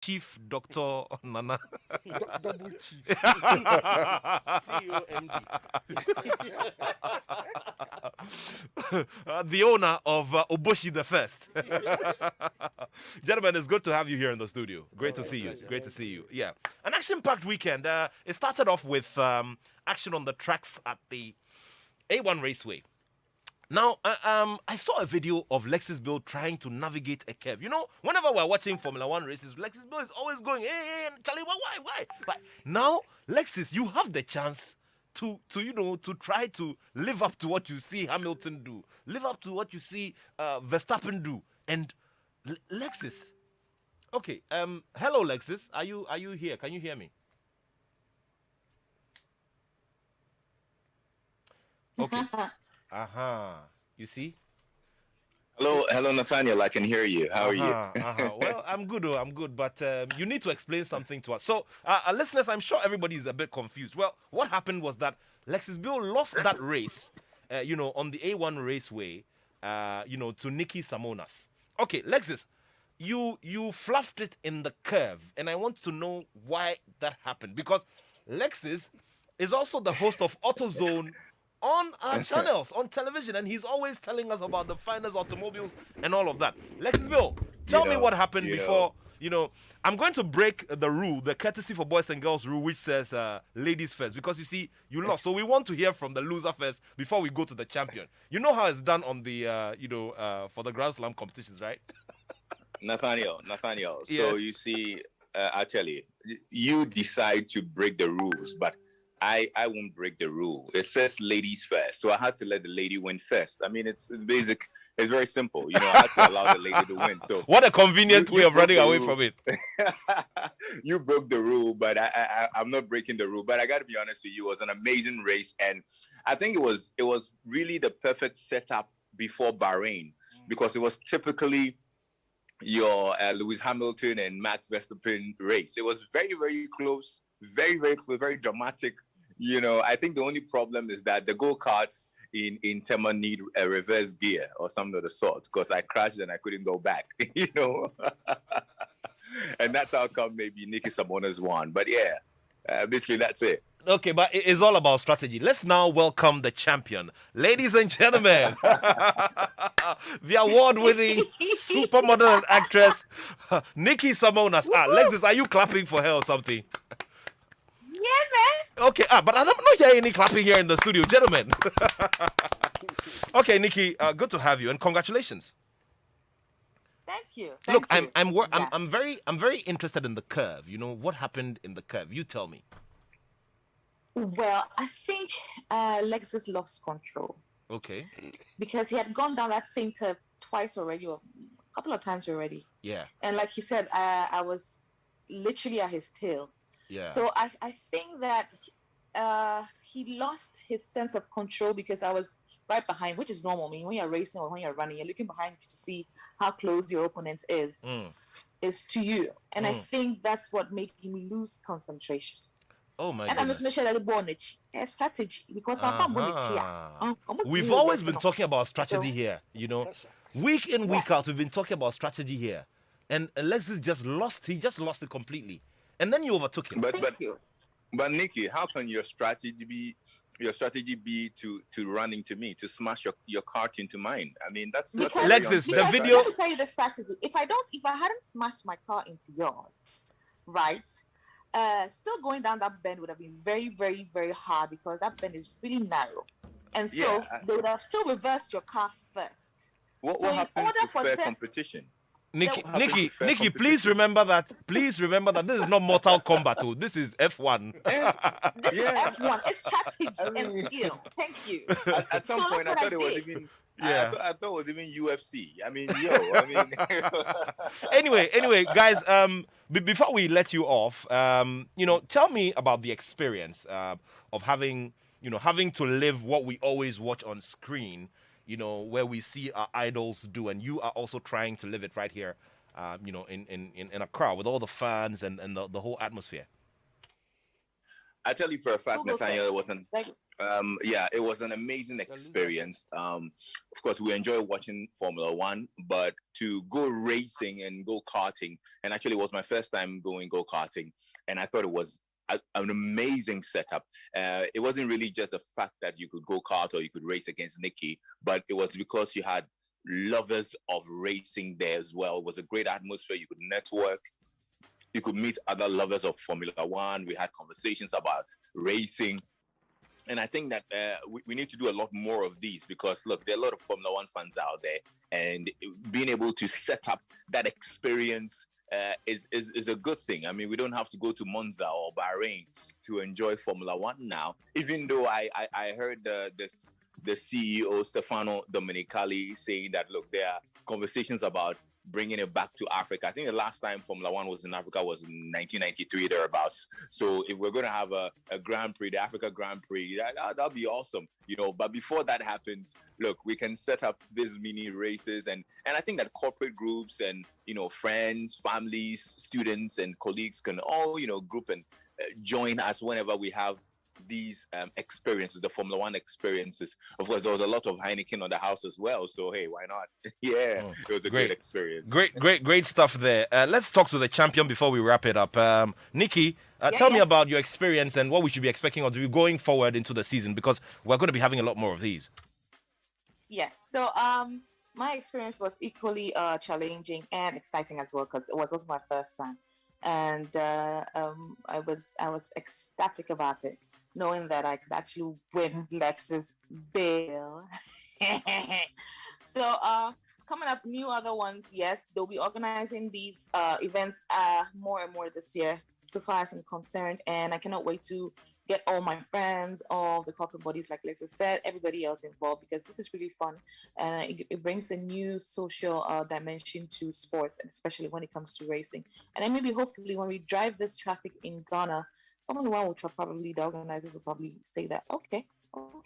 Chief Doctor Nana, Double chief. CEO MD. the owner of Oboshi the First. Gentlemen, it's good to have you here in the studio. It's Great to always a see you. pleasure. Great to Thank see you. you. Yeah, an action-packed weekend. It started off with action on the tracks at the A1 Raceway. Now, I saw a video of Lexus Bill trying to navigate a curve. You know, whenever we're watching Formula One races, Lexus Bill is always going, hey, Charlie, why? But now, Lexus, you have the chance to try to live up to what you see Hamilton do, live up to what you see Verstappen do, and Lexus. Okay, hello, Lexus. Are you here? Can you hear me? Okay. Uh-huh. You see? Hello, hello, Nathaniel. I can hear you. How are you? Well, I'm good. Oh, I'm good. But you need to explain something to us. So, listeners, I'm sure everybody is a bit confused. Well, what happened was that Lexus Bill lost that race, on the A1 Raceway, to Nikki Samonas. Okay, Lexus, you fluffed it in the curve, and I want to know why that happened because Lexus is also the host of AutoZone on our channels on television, and he's always telling us about the finest automobiles and all of that. Lexusville, you tell me know, what happened you know. before. I'm going to break the rule, the courtesy for boys and girls rule, which says ladies first, because you see, you lost. So we want to hear from the loser first before we go to the champion. You know how it's done on the, for the Grand Slam competitions, right? Nathaniel. So Yes. you see, I tell you, you decide to break the rules, but I won't break the rule. It says ladies first, so I had to let the lady win first. I mean, it's basic. It's very simple. I had to allow the lady to win. So What a you convenient way you of broke running the away rule. from it. You broke the rule, but I'm not breaking the rule. But I got to be honest with you, it was an amazing race, and I think it was really the perfect setup before Bahrain because it was typically your Lewis Hamilton and Max Verstappen race. It was very, very close, very, very close, very dramatic. I think the only problem is that the go karts in Tema need a reverse gear or something of the sort because I crashed and I couldn't go back. And that's how come maybe Nicky Sabonis won. But yeah, basically that's it. Okay, but it's all about strategy. Let's now welcome the champion. Ladies and gentlemen, the award winning supermodel and actress, Nikki Samonas. Lexus, are you clapping for her or something? Yeah, man. Okay, but I'm not hearing any clapping here in the studio, gentlemen. Okay, Nikki, good to have you and congratulations. Thank you. Look, Thank you. I'm Yes. very interested in the curve. You know what happened in the curve? You tell me. Well, I think Lexus lost control Okay. because he had gone down that same curve twice already, or a couple of times already. Yeah. And like he said, I was literally at his tail. Yeah. So I think that he lost his sense of control because I was right behind, which is normal. I mean, when you're racing or when you're running, you're looking behind you to see how close your opponent is to you. And I think that's what made him lose concentration. Oh my And I must make goodness. sure that the born a strategy because my mom Uh-huh. We've always been talking about strategy here, Pressure. Week in, week out, Yes. we've been talking about strategy here. And Alexis he just lost it completely. And then you overtook him. But Thank but you. but Nikki, how can your strategy be to run into me, to smash your cart into mine? I mean, that's a Because very Lexus, the unfair because video. let me strategy. tell you the strategy. If I hadn't smashed my car into yours, right? Still going down that bend would have been very, very, very hard because that bend is really narrow. And so Yeah. they would have still reversed your car first. What So what in happened order to for fair them competition? Nikki, What happened to Nikki, fair Nikki, please competition? remember that. Please remember that this is not Mortal Kombat. Oh, this is F1. Eh? this is Yeah. F1, it's strategy I and mean, skill. Thank you. at So some that's point, I what I thought it was did. even. Yeah. I thought it was even UFC. I mean, yo. I mean. Anyway, guys, before we let you off, tell me about the experience of having to live what we always watch on screen, where we see our idols do, and you are also trying to live it right here, in a crowd with all the fans and the whole atmosphere. I tell you for a fact, Who goes Nathaniel, it first? wasn't. Like, Yeah, it was an amazing experience. Of course, we enjoy watching Formula One, but to go racing and go karting, and actually, it was my first time going go karting, and I thought it was an amazing setup. It wasn't really just the fact that you could go kart or you could race against Nikki, but it was because you had lovers of racing there as well. It was a great atmosphere. You could network. You could meet other lovers of Formula One. We had conversations about racing. And I think that we need to do a lot more of these because, look, there are a lot of Formula One fans out there. And being able to set up that experience is a good thing. I mean, we don't have to go to Monza or Bahrain to enjoy Formula One now, even though I heard the CEO, Stefano Domenicali, saying that, look, there are conversations about bringing it back to Africa. I think the last time Formula One was in Africa was in 1993, thereabouts. So if we're going to have a Grand Prix, the Africa Grand Prix, that'll be awesome, you know. But before that happens, look, we can set up these mini races, and I think that corporate groups and, you know, friends, families, students, and colleagues can all, you know, group and join us whenever we have these experiences, the Formula One experiences. Of course, there was a lot of Heineken on the house as well. So, hey, why not? Yeah, it was a great experience. Great stuff there. Let's talk to the champion before we wrap it up. Nikki, tell me about your experience and what we should be expecting of you going forward into the season, because we're going to be having a lot more of these. yes. So my experience was equally challenging and exciting as well because it was also my first time, and I was ecstatic about it, knowing that I could actually win Lexus Bill. So coming up, new other ones. Yes, they'll be organizing these events more and more this year, so far as I'm concerned, and I cannot wait to get all my friends, all the corporate bodies, like Lexus said, everybody else involved, because this is really fun, and it brings a new social dimension to sports, and especially when it comes to racing. And then maybe hopefully when we drive this traffic in Ghana, Formula One will probably, the organizers will probably say that, okay,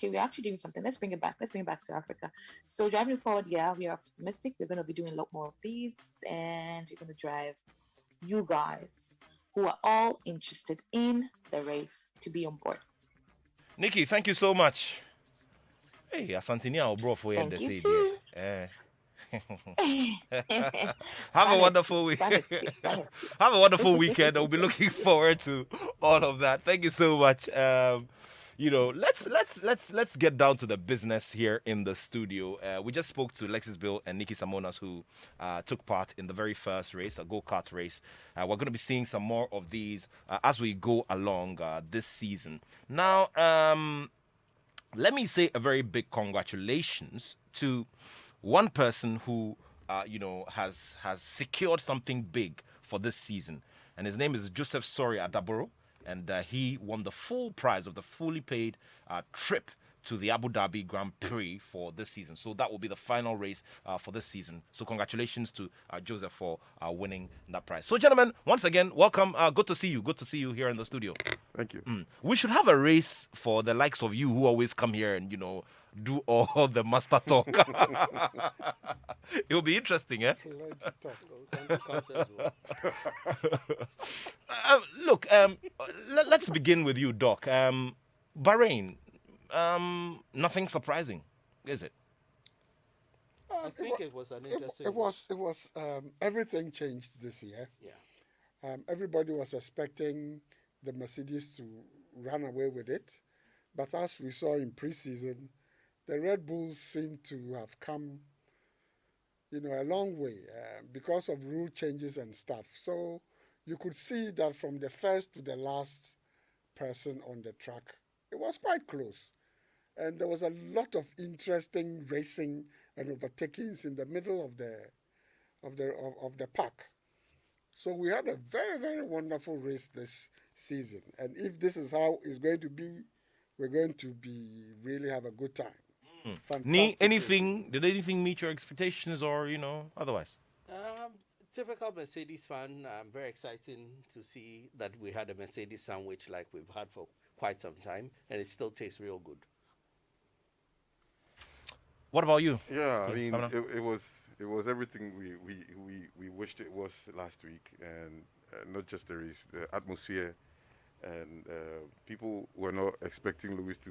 we're actually doing something. Let's bring it back. Let's bring it back to Africa. So driving forward, yeah, we are optimistic. We're going to be doing a lot more of these, and we're going to drive you guys who are all interested in the race to be on board. Nikki, thank you so much. Hey, Asantinia, bro, for Thank you too. Have a wonderful week. Have a wonderful weekend. I'll be looking forward to all of that. Thank you so much. You know, let's get down to the business here in the studio. We just spoke to Lexus Bill and Nikki Samonas, who took part in the very first race, a go-kart race. We're going to be seeing some more of these as we go along this season. Now, let me say a very big congratulations to one person who, has secured something big for this season, and his name is Joseph Sori Adaboro, and he won the full prize of the fully paid trip to the Abu Dhabi Grand Prix for this season. So that will be the final race for this season. So congratulations to Joseph for winning that prize. So gentlemen, once again, welcome. Good to see you. Good to see you here in the studio. Thank you. We should have a race for the likes of you who always come here and, do all the master talk. It will be interesting, eh? Look, let's begin with you, Doc. Bahrain, nothing surprising, is it? I think it was an interesting. It was. Everything changed this year. Yeah. Everybody was expecting the Mercedes to run away with it, but as we saw in preseason, the Red Bulls seem to have come, a long way because of rule changes and stuff. So you could see that from the first to the last person on the track, it was quite close. And there was a lot of interesting racing and overtakings in the middle of the pack. So we had a very, very wonderful race this season. And if this is how it's going to be, we're going to really have a good time. Did anything meet your expectations or, otherwise? Typical Mercedes fan, very exciting to see that we had a Mercedes sandwich like we've had for quite some time, and it still tastes real good. What about you? Yeah, I mean, it was everything we wished it was last week, and not just the race, the atmosphere, and people were not expecting Lewis to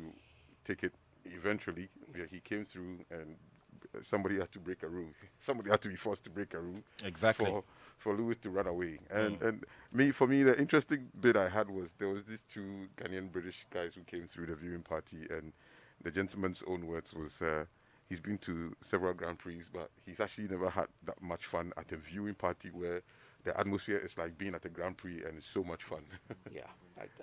take it. Eventually, he came through, and somebody had to break a rule. Somebody had to be forced to break a rule. Exactly. For Lewis to run away. And for me, the interesting bit I had was there was these two Ghanaian British guys who came through the viewing party, and the gentleman's own words was he's been to several Grand Prix, but he's actually never had that much fun at a viewing party where the atmosphere is like being at a Grand Prix and it's so much fun. Yeah,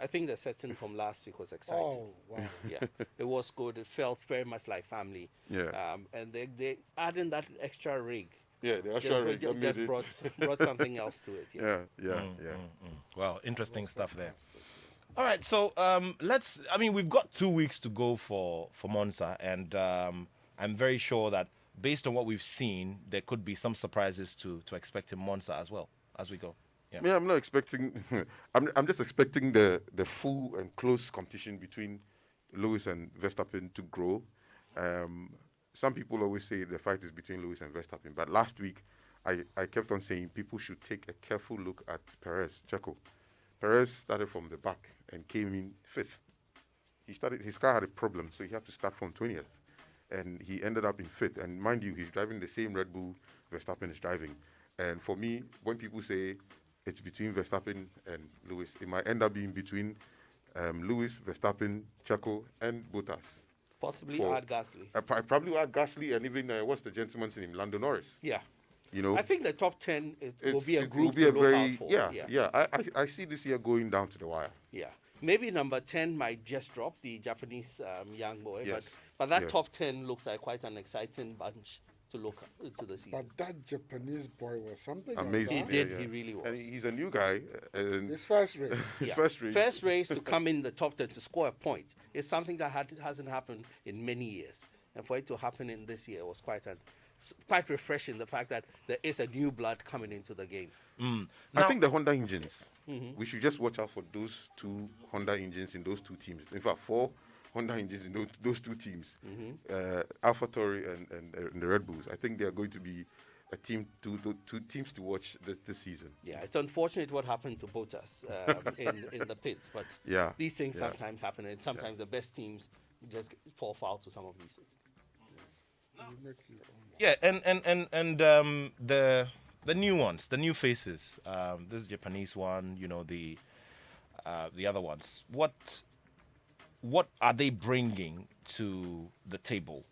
I think the setting from last week was exciting. Oh, wow. Yeah, it was good. It felt very much like family. Yeah. And they adding that extra rig. Yeah, the Just, actual brought- rig just made it. brought something else to it. Yeah. Yeah. Well, interesting stuff there. All right, so we've got 2 weeks to go for Monza, and I'm very sure that based on what we've seen, there could be some surprises to expect in Monza as well as we go. Yeah. Yeah, I'm not expecting. I'm just expecting the full and close competition between Lewis and Verstappen to grow. Some people always say the fight is between Lewis and Verstappen, but last week I kept on saying people should take a careful look at Perez, Checo. Perez started from the back and came in fifth. His car had a problem, so he had to start from 20th, and he ended up in fifth. And mind you, he's driving the same Red Bull Verstappen is driving. And for me, when people say it's between Verstappen and Lewis, it might end up being between Lewis, Verstappen, Checo, and Bottas. Possibly add Gasly. I probably add Gasly and even what's the gentleman's name, Lando Norris. Yeah. You know, I think the top 10 will be a it group will be to a look very out for. yeah. I see this year going down to the wire. Yeah. Maybe number 10 might just drop, the Japanese young boy. Yes. But that Yeah. top 10 looks like quite an exciting bunch to look into the season. But that Japanese boy was something else, Amazing. huh? He did, he really was. And he's a new guy. And His first race. his Yeah. first race. First race to come in the top 10 to score a point is something that hasn't happened in many years. And for it to happen in this year was quite refreshing, the fact that there is a new blood coming into the game. I think the Honda engines, we should just watch out for those two Honda engines in those two teams. In fact, 4 Honda engines in those two teams, AlphaTauri and the Red Bulls. I think they are going to be a team, two teams to watch this season. Yeah, it's unfortunate what happened to Bottas in the pits, but Yeah, these things yeah. sometimes happen, and sometimes the best teams just fall foul to some of these things. Yeah, and the new ones, the new faces. This Japanese one, the other ones. What are they bringing to the table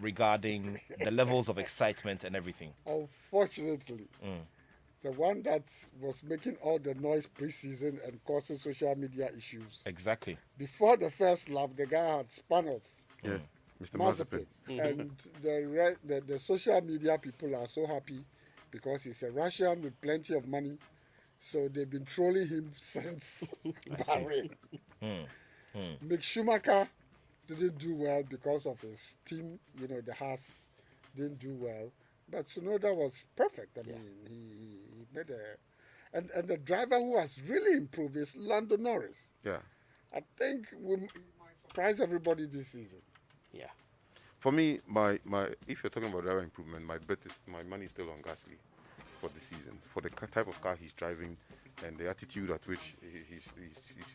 regarding the levels of excitement and everything? Unfortunately, the one that was making all the noise preseason and causing social media issues. Exactly. Before the first lap, the guy had spun off Yeah, Mr. Mazepin. Mazepin. And the social media people are so happy because he's a Russian with plenty of money. So they've been trolling him since Bahrain. Mick Schumacher didn't do well because of his team, the Haas didn't do well. But Tsunoda was perfect. I mean, he made and the driver who has really improved is Lando Norris. Yeah. I think we might surprise everybody this season. Yeah. For me, if you're talking about driver improvement, my money is still on Gasly for the season, for the type of car he's driving and the attitude at which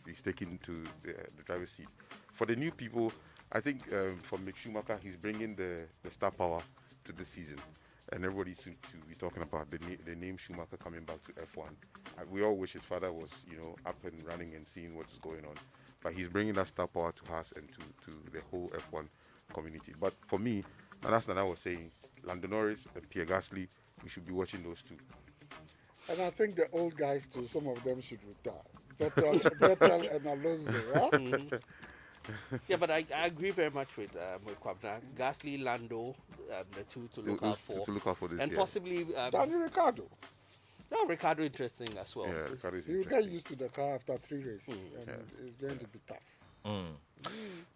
he's taken to the driver's seat. For the new people, I think for Mick Schumacher, he's bringing the star power to this season. And everybody seems to be talking about the name Schumacher coming back to F1. We all wish his father was, up and running and seeing what's going on. But he's bringing that star power to Haas and to the whole F1 community. But for me, and that's what I was saying, Lando Norris and Pierre Gasly, we should be watching those two. And I think the old guys too, some of them should retire. Vettel and Alonso, huh? Yeah, but I agree very much with Kwabena. Gasly, Lando, the two to look out for. To look out for this And year. possibly Daniel Ricciardo. Ricardo interesting as well. Yeah, Ricardo is He will interesting. get used to the car after 3 races, and it's going to be tough.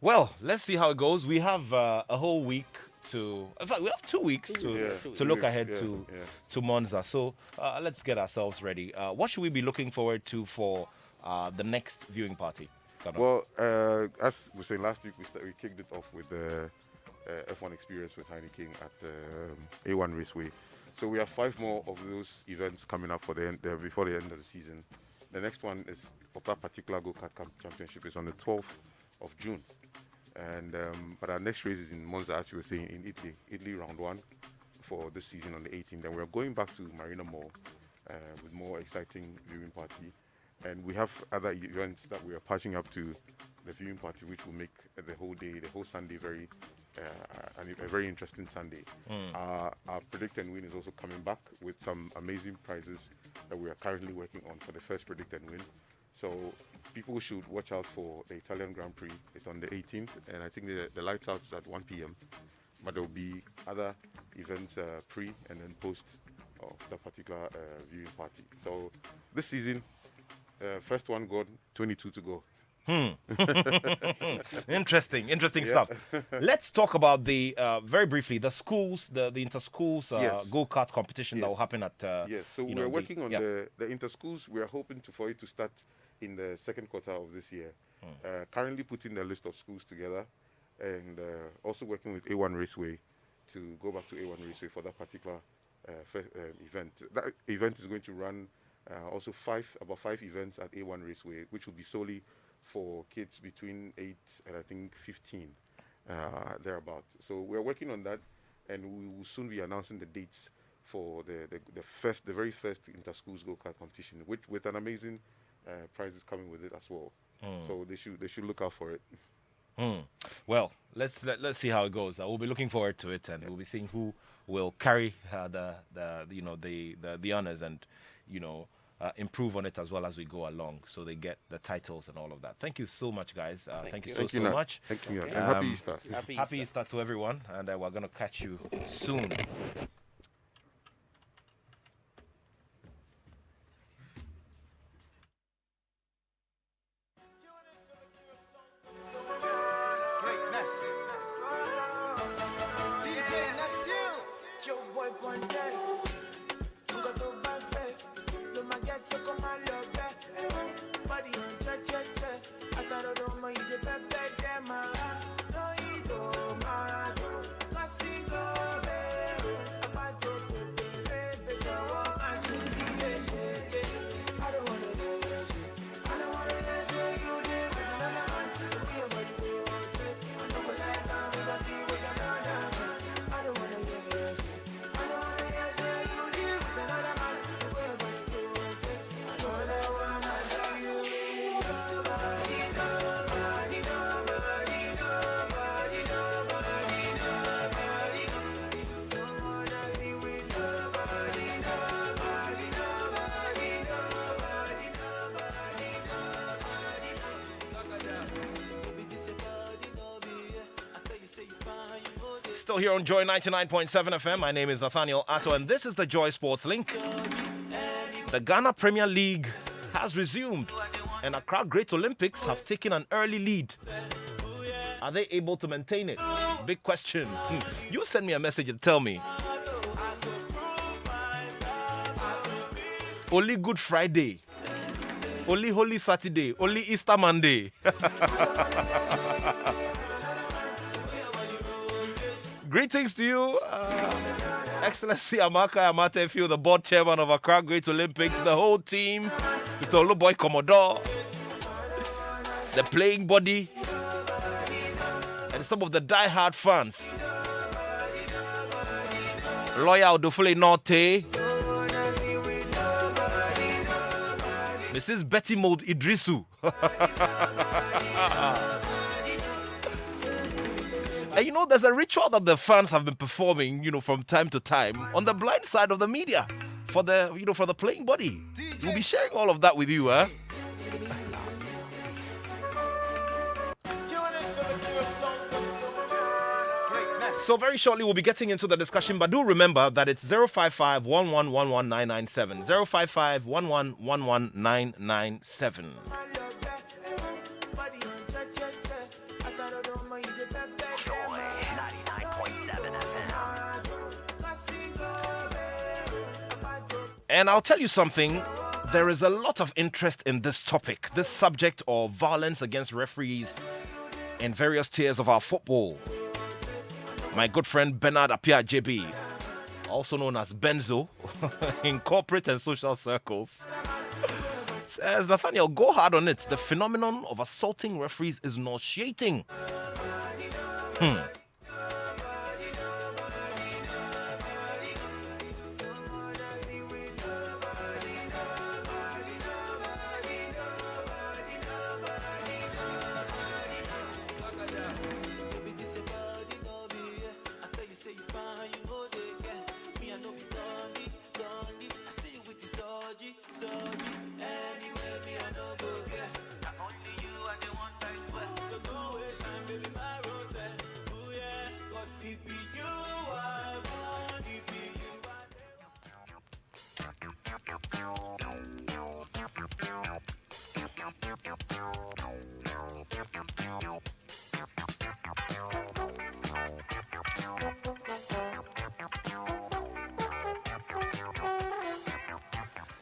Well, let's see how it goes. We have a whole week to. In fact, we have 2 weeks to look ahead to Monza. So let's get ourselves ready. What should we be looking forward to for the next viewing party? Ghana? Well, as we were saying last week, we kicked it off with the F1 experience with Heineken at A1 Raceway. So we have 5 more of those events coming up for before the end of the season. The next one is for that particular go-kart championship is on the 12th of June. And but our next race is in Monza, as you were saying, in Italy. Italy round 1 for this season on the 18th. And we're going back to Marina Mall with more exciting viewing party. And we have other events that we are passing up to the viewing party, which will make the whole day, the whole Sunday, a very interesting Sunday. Our Predict and Win is also coming back with some amazing prizes that we are currently working on for the first Predict and Win. So people should watch out for the Italian Grand Prix. It's on the 18th, and I think the lights out is at 1 p.m. But there will be other events pre and then post of the particular viewing party. So this season, first one gone, 22 to go. Interesting stuff. Let's talk about the very briefly the schools, the inter-schools Yes. go-kart competition that will happen at. Yes, so we're working on the inter-schools. We are hoping for it to start in the second quarter of this year. Currently putting the list of schools together, and also working with A1 Raceway to go back to A1 Raceway for that particular event. That event is going to run also about 5 events at A1 Raceway, which will be solely for kids between 8 and I think 15, thereabout. So we're working on that, and we will soon be announcing the dates for the very first inter-schools go-kart competition, with an amazing prizes coming with it as well. So they should look out for it. Well, let's see how it goes. We'll be looking forward to it, and we'll be seeing who will carry the honors and improve on it as well as we go along, so they get the titles and all of that. Thank you so much, guys. Thank you so much. Thank you, and happy Easter. Happy Easter to everyone, and we're gonna catch you soon. Still here on Joy 99.7 FM. My name is Nathaniel Atto, and this is the Joy Sports Link. The Ghana Premier League has resumed, and Accra Great Olympics have taken an early lead. Are they able to maintain it? Big question. You send me a message and tell me. Only Good Friday, only Holy Saturday, only Easter Monday. Greetings to you, Excellency Amaka Amatefu, the board chairman of Accra Great Olympics, the whole team, Mr. Oluboy Commodore, the playing body, and some of the die-hard fans. Lawyer Odofule Norte, Mrs. Betty Mold Idrisu. And there's a ritual that the fans have been performing, from time to time on the blind side of the media for the playing body. We'll be sharing all of that with you, huh? So very shortly we'll be getting into the discussion, but do remember that it's 055 1111997. 055 1111997. And I'll tell you something, there is a lot of interest in this topic, this subject of violence against referees in various tiers of our football. My good friend Bernard Apia JB, also known as Benzo in corporate and social circles, Says Nathaniel, go hard on it. The phenomenon of assaulting referees is nauseating.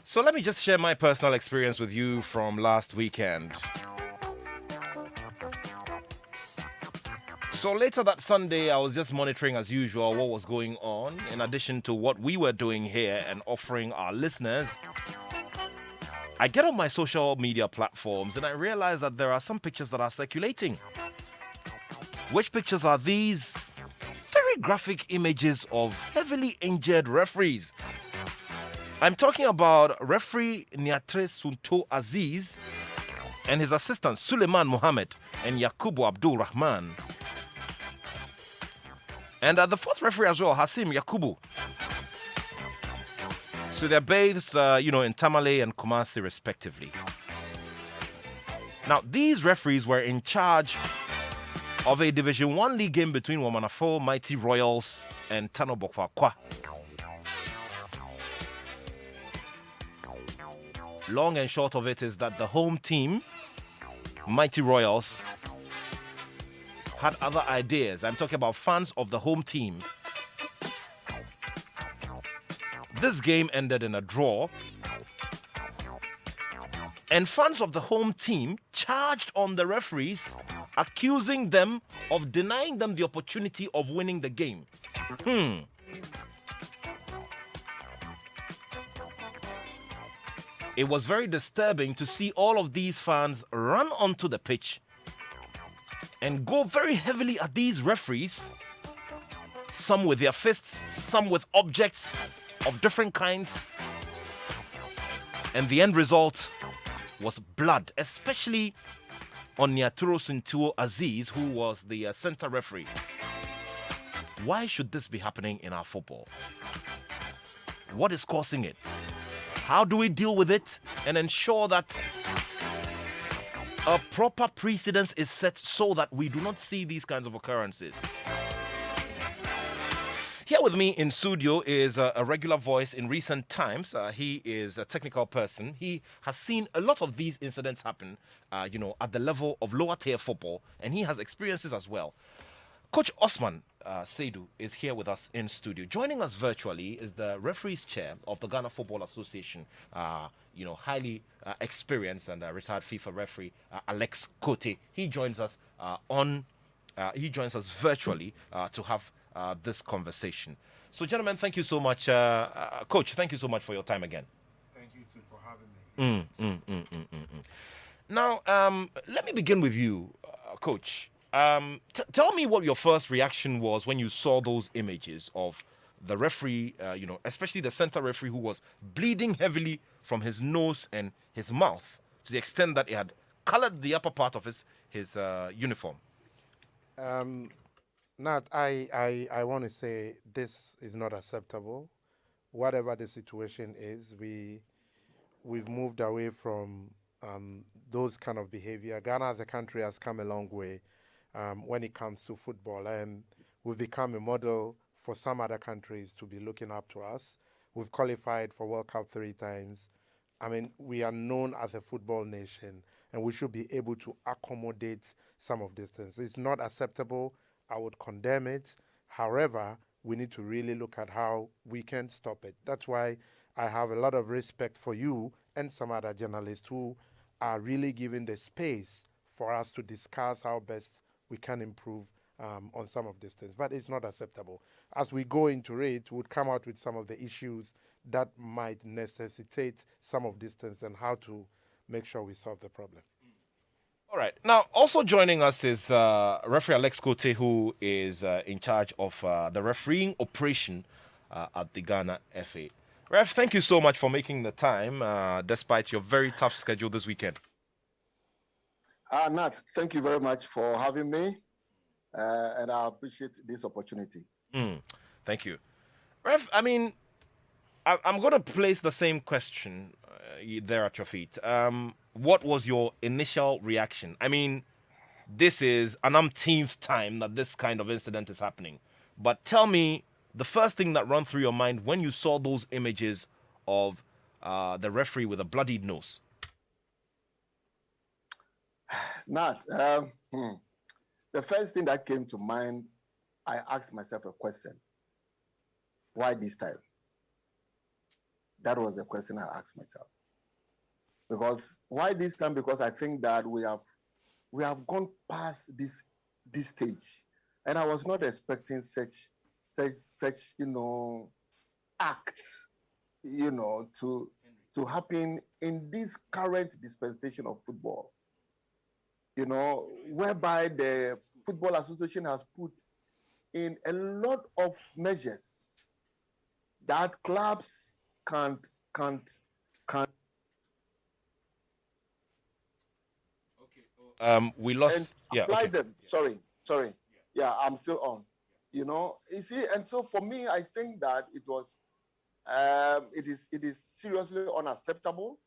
So let me just share my personal experience with you from last weekend. So later that Sunday, I was just monitoring as usual what was going on, in addition to what we were doing here and offering our listeners. I get on my social media platforms and I realize that there are some pictures that are circulating. Which pictures are these? Very graphic images of heavily injured referees. I'm talking about referee Niatre Sunto Aziz and his assistant Suleiman Mohammed and Yakubu Abdul Rahman. And the fourth referee as well, Hasim Yakubu. So they're based, in Tamale and Kumasi respectively. Now, these referees were in charge of a Division 1 league game between Wamanafo Mighty Royals and Tano Bokwa. Long and short of it is that the home team, Mighty Royals, had other ideas. I'm talking about fans of the home team. This game ended in a draw. And fans of the home team charged on the referees, accusing them of denying them the opportunity of winning the game. It was very disturbing to see all of these fans run onto the pitch and go very heavily at these referees, some with their fists, some with objects of different kinds. And the end result was blood, especially on Niaturo Suntuo Aziz, who was the center referee. Why should this be happening in our football? What is causing it? How do we deal with it and ensure that a proper precedence is set so that we do not see these kinds of occurrences? Here with me in studio is a regular voice in recent times. He is a technical person. He has seen a lot of these incidents happen, at the level of lower tier football, and he has experiences as well. Coach Osman Seidu is here with us in studio. Joining us virtually is the referees chair of the Ghana Football Association, highly experienced and retired FIFA referee Alex Kote. He joins us virtually to have this conversation. So, gentlemen, thank you so much. Coach, thank you so much for your time again. Thank you too for having me. Now, let me begin with you, Coach. Tell me what your first reaction was when you saw those images of the referee, especially the center referee who was bleeding heavily from his nose and his mouth to the extent that it had colored the upper part of his uniform. Nat, I want to say this is not acceptable. Whatever the situation is, we've moved away from those kind of behavior. Ghana as a country has come a long way when it comes to football, and we've become a model for some other countries to be looking up to us. We've qualified for World Cup 3 times. I mean, we are known as a football nation, and we should be able to accommodate some of these things. It's not acceptable. I would condemn it. However, we need to really look at how we can stop it. That's why I have a lot of respect for you and some other journalists who are really giving the space for us to discuss how best we can improve on some of these things. But it's not acceptable. As we go into it, we'll come out with some of the issues that might necessitate some of these things and how to make sure we solve the problem. All right. Now, also joining us is referee Alex Cote, who is in charge of the refereeing operation at the Ghana FA. Ref, thank you so much for making the time, despite your very tough schedule this weekend. Nat, thank you very much for having me, and I appreciate this opportunity. Thank you. Ref, I mean, I'm going to place the same question there at your feet. What was your initial reaction? I mean, this is an umpteenth time that this kind of incident is happening. But tell me the first thing that ran through your mind when you saw those images of the referee with a bloodied nose. Nat, the first thing that came to mind, I asked myself a question. Why this time? That was the question I asked myself. Because why this time? Because I think that we have gone past this stage, and I was not expecting such act, to happen in this current dispensation of football. Whereby the Football Association has put in a lot of measures that clubs can't. We lost. And apply them. Sorry. Yeah, I'm still on. You see, and so for me, I think that it was, it is seriously unacceptable,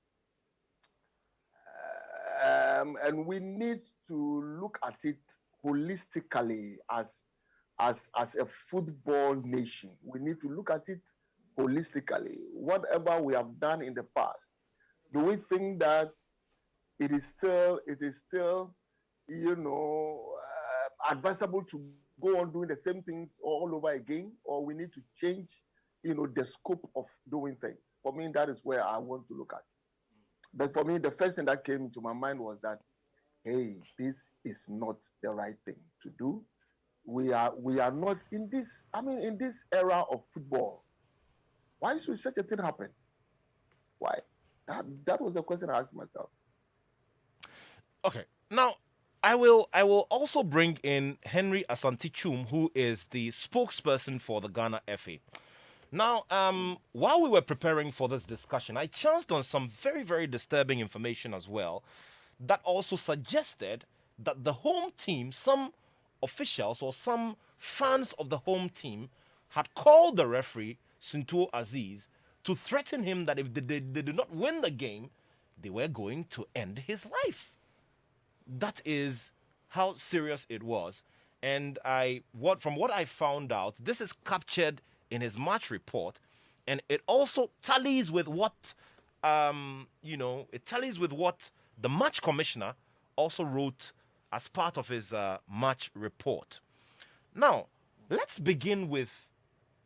and we need to look at it holistically as a football nation. We need to look at it holistically. Whatever we have done in the past, do we think that it is still advisable to go on doing the same things all over again, or we need to change the scope of doing things? For me, that is where I want to look at. But for me, the first thing that came into my mind was that, hey, this is not the right thing to do. We are not in this era of football. Why should such a thing happen? Why? That was the question I asked myself. Okay. Now, I will also bring in Henry Asante Chum, who is the spokesperson for the Ghana FA. Now, while we were preparing for this discussion, I chanced on some very, very disturbing information as well that also suggested that the home team, some officials or some fans of the home team had called the referee, Sunto Aziz, to threaten him that if they did not win the game, they were going to end his life. That is how serious it was. And from what I found out, this is captured in his match report, and it also tallies with what the match commissioner also wrote as part of his match report. Now, let's begin with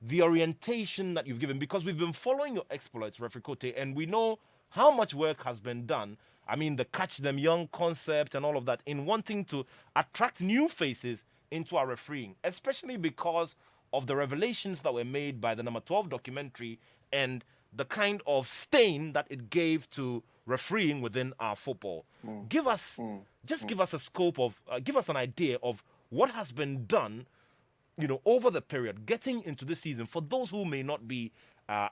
the orientation that you've given, because we've been following your exploits, Referee Cote, and we know how much work has been done. I mean, the Catch Them Young concept and all of that in wanting to attract new faces into our refereeing, especially because of the revelations that were made by the number 12 documentary and the kind of stain that it gave to refereeing within our football. Give us a scope of, give us an idea of what has been done, over the period, getting into this season, for those who may not be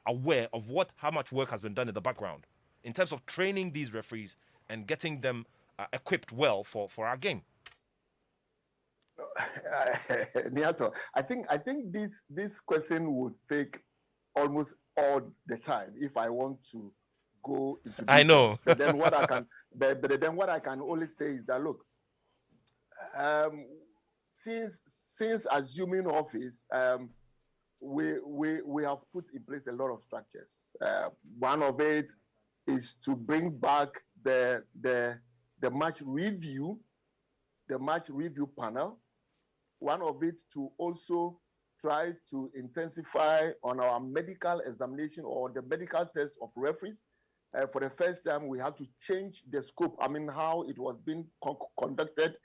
aware of how much work has been done in the background in terms of training these referees and getting them equipped well for our game. Niato, I think this question would take almost all the time if I want to go into details. I know. But then what I can only say is that, look, since assuming office, we have put in place a lot of structures. One of it is to bring back the match review panel. One of it to also try to intensify on our medical examination or the medical test of referees. For the first time, we had to change the scope. I mean, how it was being conducted,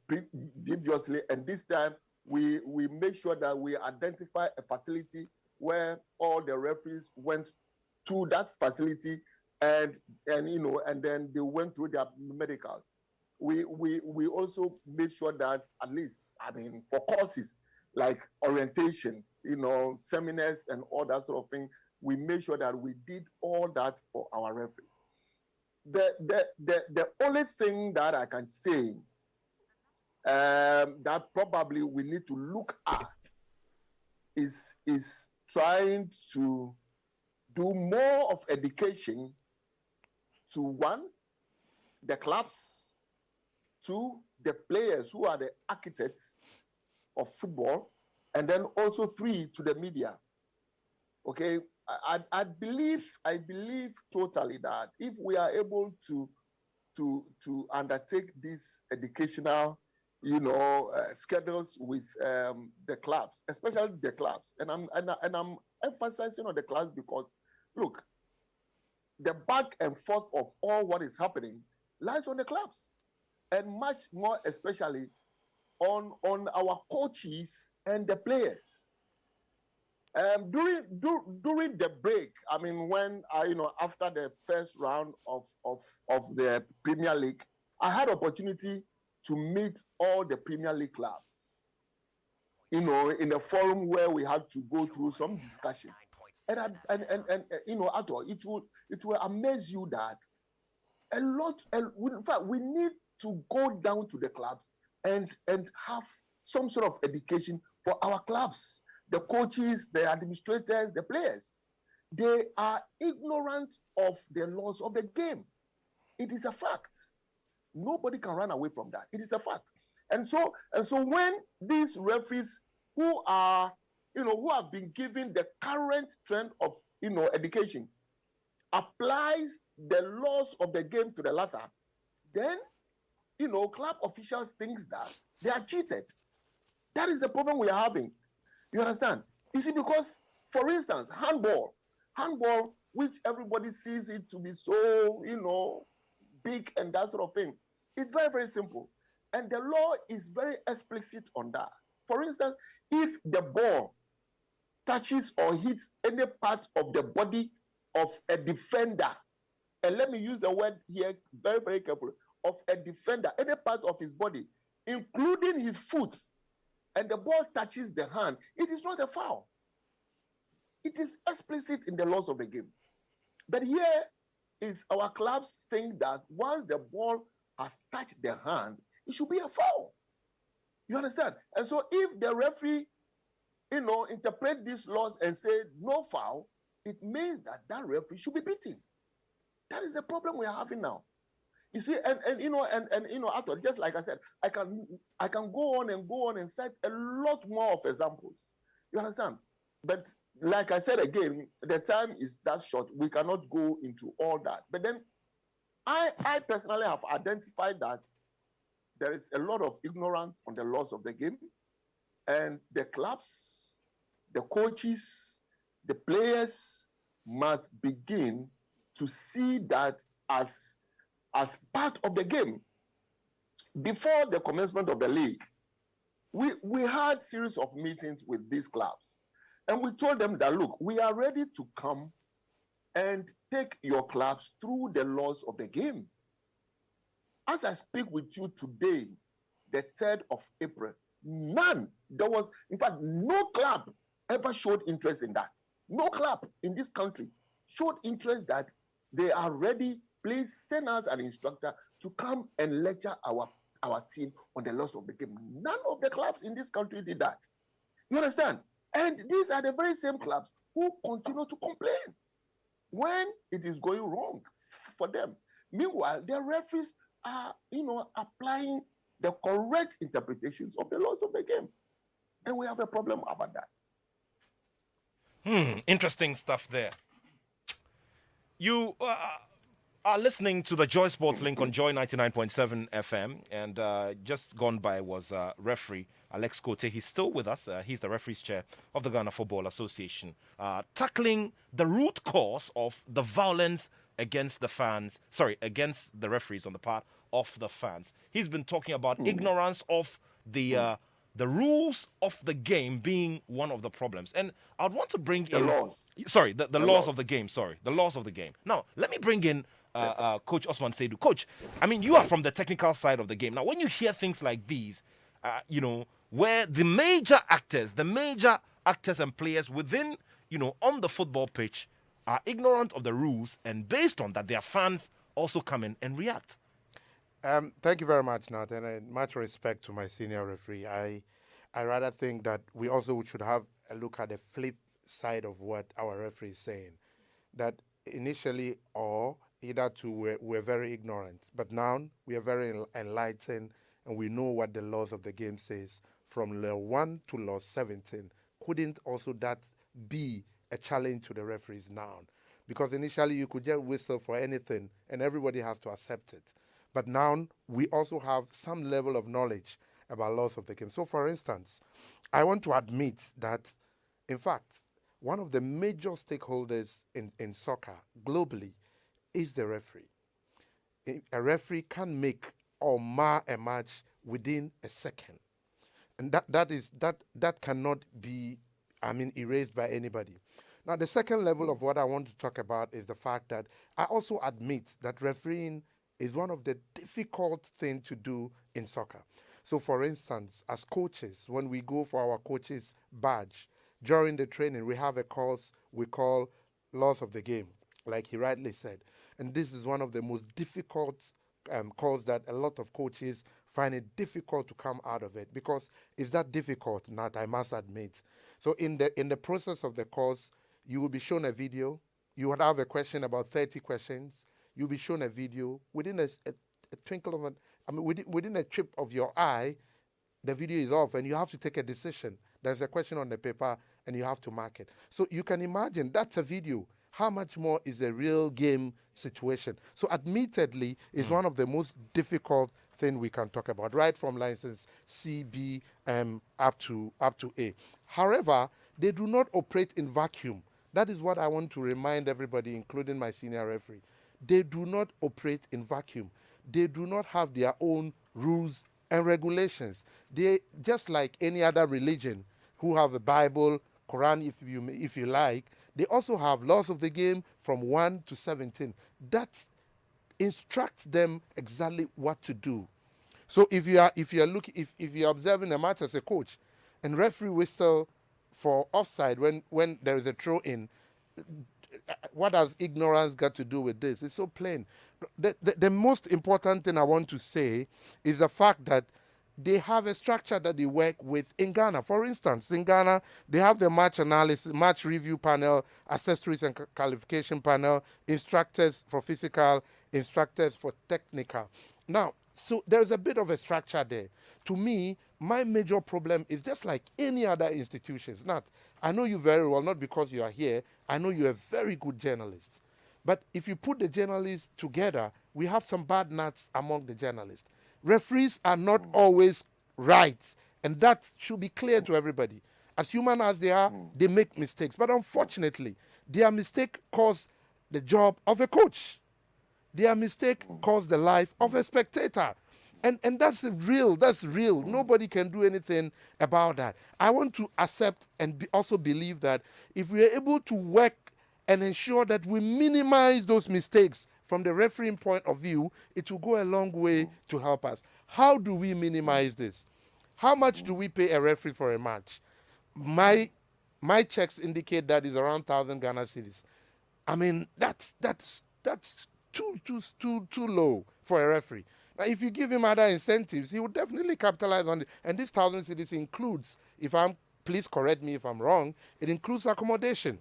previously. And this time, we make sure that we identify a facility where all the referees went to that facility and and then they went through their medical. We also made sure that at least, I mean, for courses like orientations, seminars and all that sort of thing, we made sure that we did all that for our referees. The only thing that I can say that probably we need to look at is trying to do more of education to one, the clubs, two, the players who are the architects of football, and then also three, to the media. Okay, I believe totally that if we are able to undertake these educational schedules with the clubs, especially the clubs, and I'm emphasizing on the clubs because look, the back and forth of all what is happening lies on the clubs, and much more especially on our coaches and the players. During the break, I mean, when after the first round of the Premier League, I had opportunity to meet all the Premier League clubs, in a forum where we had to go through some discussions. And Ato, it will amaze you that in fact, we need to go down to the clubs and have some sort of education for our clubs, the coaches, the administrators, the players. They are ignorant of the laws of the game. It is a fact. Nobody can run away from that. It is a fact. And so when these referees who are, who have been given the current trend of, education, applies the laws of the game to the latter, then, club officials think that they are cheated. That is the problem we are having. You understand? You see, because, for instance, handball, which everybody sees it to be so, big and that sort of thing, it's very, very simple. And the law is very explicit on that. For instance, if the ball touches or hits any part of the body of a defender, and let me use the word here very, very carefully, of a defender, any part of his body, including his foot, and the ball touches the hand, it is not a foul. It is explicit in the laws of the game. But here is our clubs think that once the ball has touched the hand, it should be a foul. You understand? And so if the referee, interpret these laws and say no foul, it means that referee should be beaten. That is the problem we are having now. You see, and after, just like I said, I can go on and cite a lot more of examples. You understand? But like I said again, the time is that short. We cannot go into all that. But then I personally have identified that there is a lot of ignorance on the laws of the game, and the clubs, the coaches, the players must begin to see that as part of the game. Before the commencement of the league, we had series of meetings with these clubs, and we told them that, look, we are ready to come and take your clubs through the laws of the game. As I speak with you today, the 3rd of April, there was, in fact, no club ever showed interest in that. No club in this country showed interest that they are ready. Please send us an instructor to come and lecture our team on the laws of the game. None of the clubs in this country did that. You understand? And these are the very same clubs who continue to complain when it is going wrong for them. Meanwhile, the referees are, applying the correct interpretations of the laws of the game. And we have a problem about that. Interesting stuff there. You are listening to the Joy Sports Link on Joy 99.7 FM, and just gone by was referee Alex Cote. He's still with us. He's the referees chair of the Ghana Football Association, tackling the root cause of the violence against the referees on the part of the fans. He's been talking about ignorance of the the rules of the game being one of the problems. And I'd want to bring The in laws. sorry, the The laws laws. of the game. Sorry, the laws of the game. Now, let me bring in Coach Osman Seidu. Coach, I mean, you are from the technical side of the game. Now, when you hear things like these, where the major actors and players within, on the football pitch are ignorant of the rules, and based on that, their fans also come in and react. Thank you very much, Nathan, and much respect to my senior referee. I rather think that we also should have a look at the flip side of what our referee is saying. That initially, or either two, we're very ignorant, but now we are very enlightened, and we know what the laws of the game says from law 1 to law 17. Couldn't also that be a challenge to the referees now? Because initially you could just whistle for anything, and everybody has to accept it. But now we also have some level of knowledge about laws of the game. So, for instance, I want to admit that, in fact, one of the major stakeholders in soccer globally is the referee. A referee can make or mar a match within a second. And that cannot be, erased by anybody. Now, the second level of what I want to talk about is the fact that I also admit that refereeing is one of the difficult things to do in soccer. So, for instance, as coaches, when we go for our coaches badge, during the training, we have a course we call laws of the game, like he rightly said. And this is one of the most difficult course that a lot of coaches find it difficult to come out of it, because it's that difficult, Nat, I must admit. So in the process of the course, you will be shown a video. You would have a question, about 30 questions. You'll be shown a video. Within a twinkle of within a trip of your eye, the video is off, and you have to take a decision. There's a question on the paper, and you have to mark it. So you can imagine that's a video. How much more is a real game situation? So admittedly, it's one of the most difficult thing we can talk about, right from license C, B, up to A. However, they do not operate in vacuum. That is what I want to remind everybody, including my senior referee. They do not operate in vacuum. They do not have their own rules and regulations. They, just like any other religion who have a Bible, Quran, if you like, they also have laws of the game from 1 to 17 that instructs them exactly what to do. So if you are observing a match as a coach, and referee whistle for offside when there is a throw in, what has ignorance got to do with this? It's so plain. The most important thing I want to say is the fact that they have a structure that they work with in Ghana. For instance, in Ghana, they have the match analysis, match review panel, accessories and qualification panel, instructors for physical, instructors for technical. Now, so there's a bit of a structure there. To me, my major problem is just like any other institutions. Not, I know you very well, not because you are here. I know you're a very good journalist. But if you put the journalists together, we have some bad nuts among the journalists. Referees are not always right, and that should be clear to everybody. As human as they are, they make mistakes. But unfortunately, their mistake caused the job of a coach. Their mistake caused the life of a spectator. And that's real. That's real. Nobody can do anything about that. I want to accept and also believe that if we are able to work and ensure that we minimize those mistakes from the refereeing point of view, it will go a long way to help us. How do we minimize this? How much do we pay a referee for a match? My checks indicate that is around 1,000 Ghana cedis. I mean, that's too low for a referee. Now, if you give him other incentives, he would definitely capitalize on it. And this 1,000 cedis includes, please correct me if I'm wrong, it includes accommodation.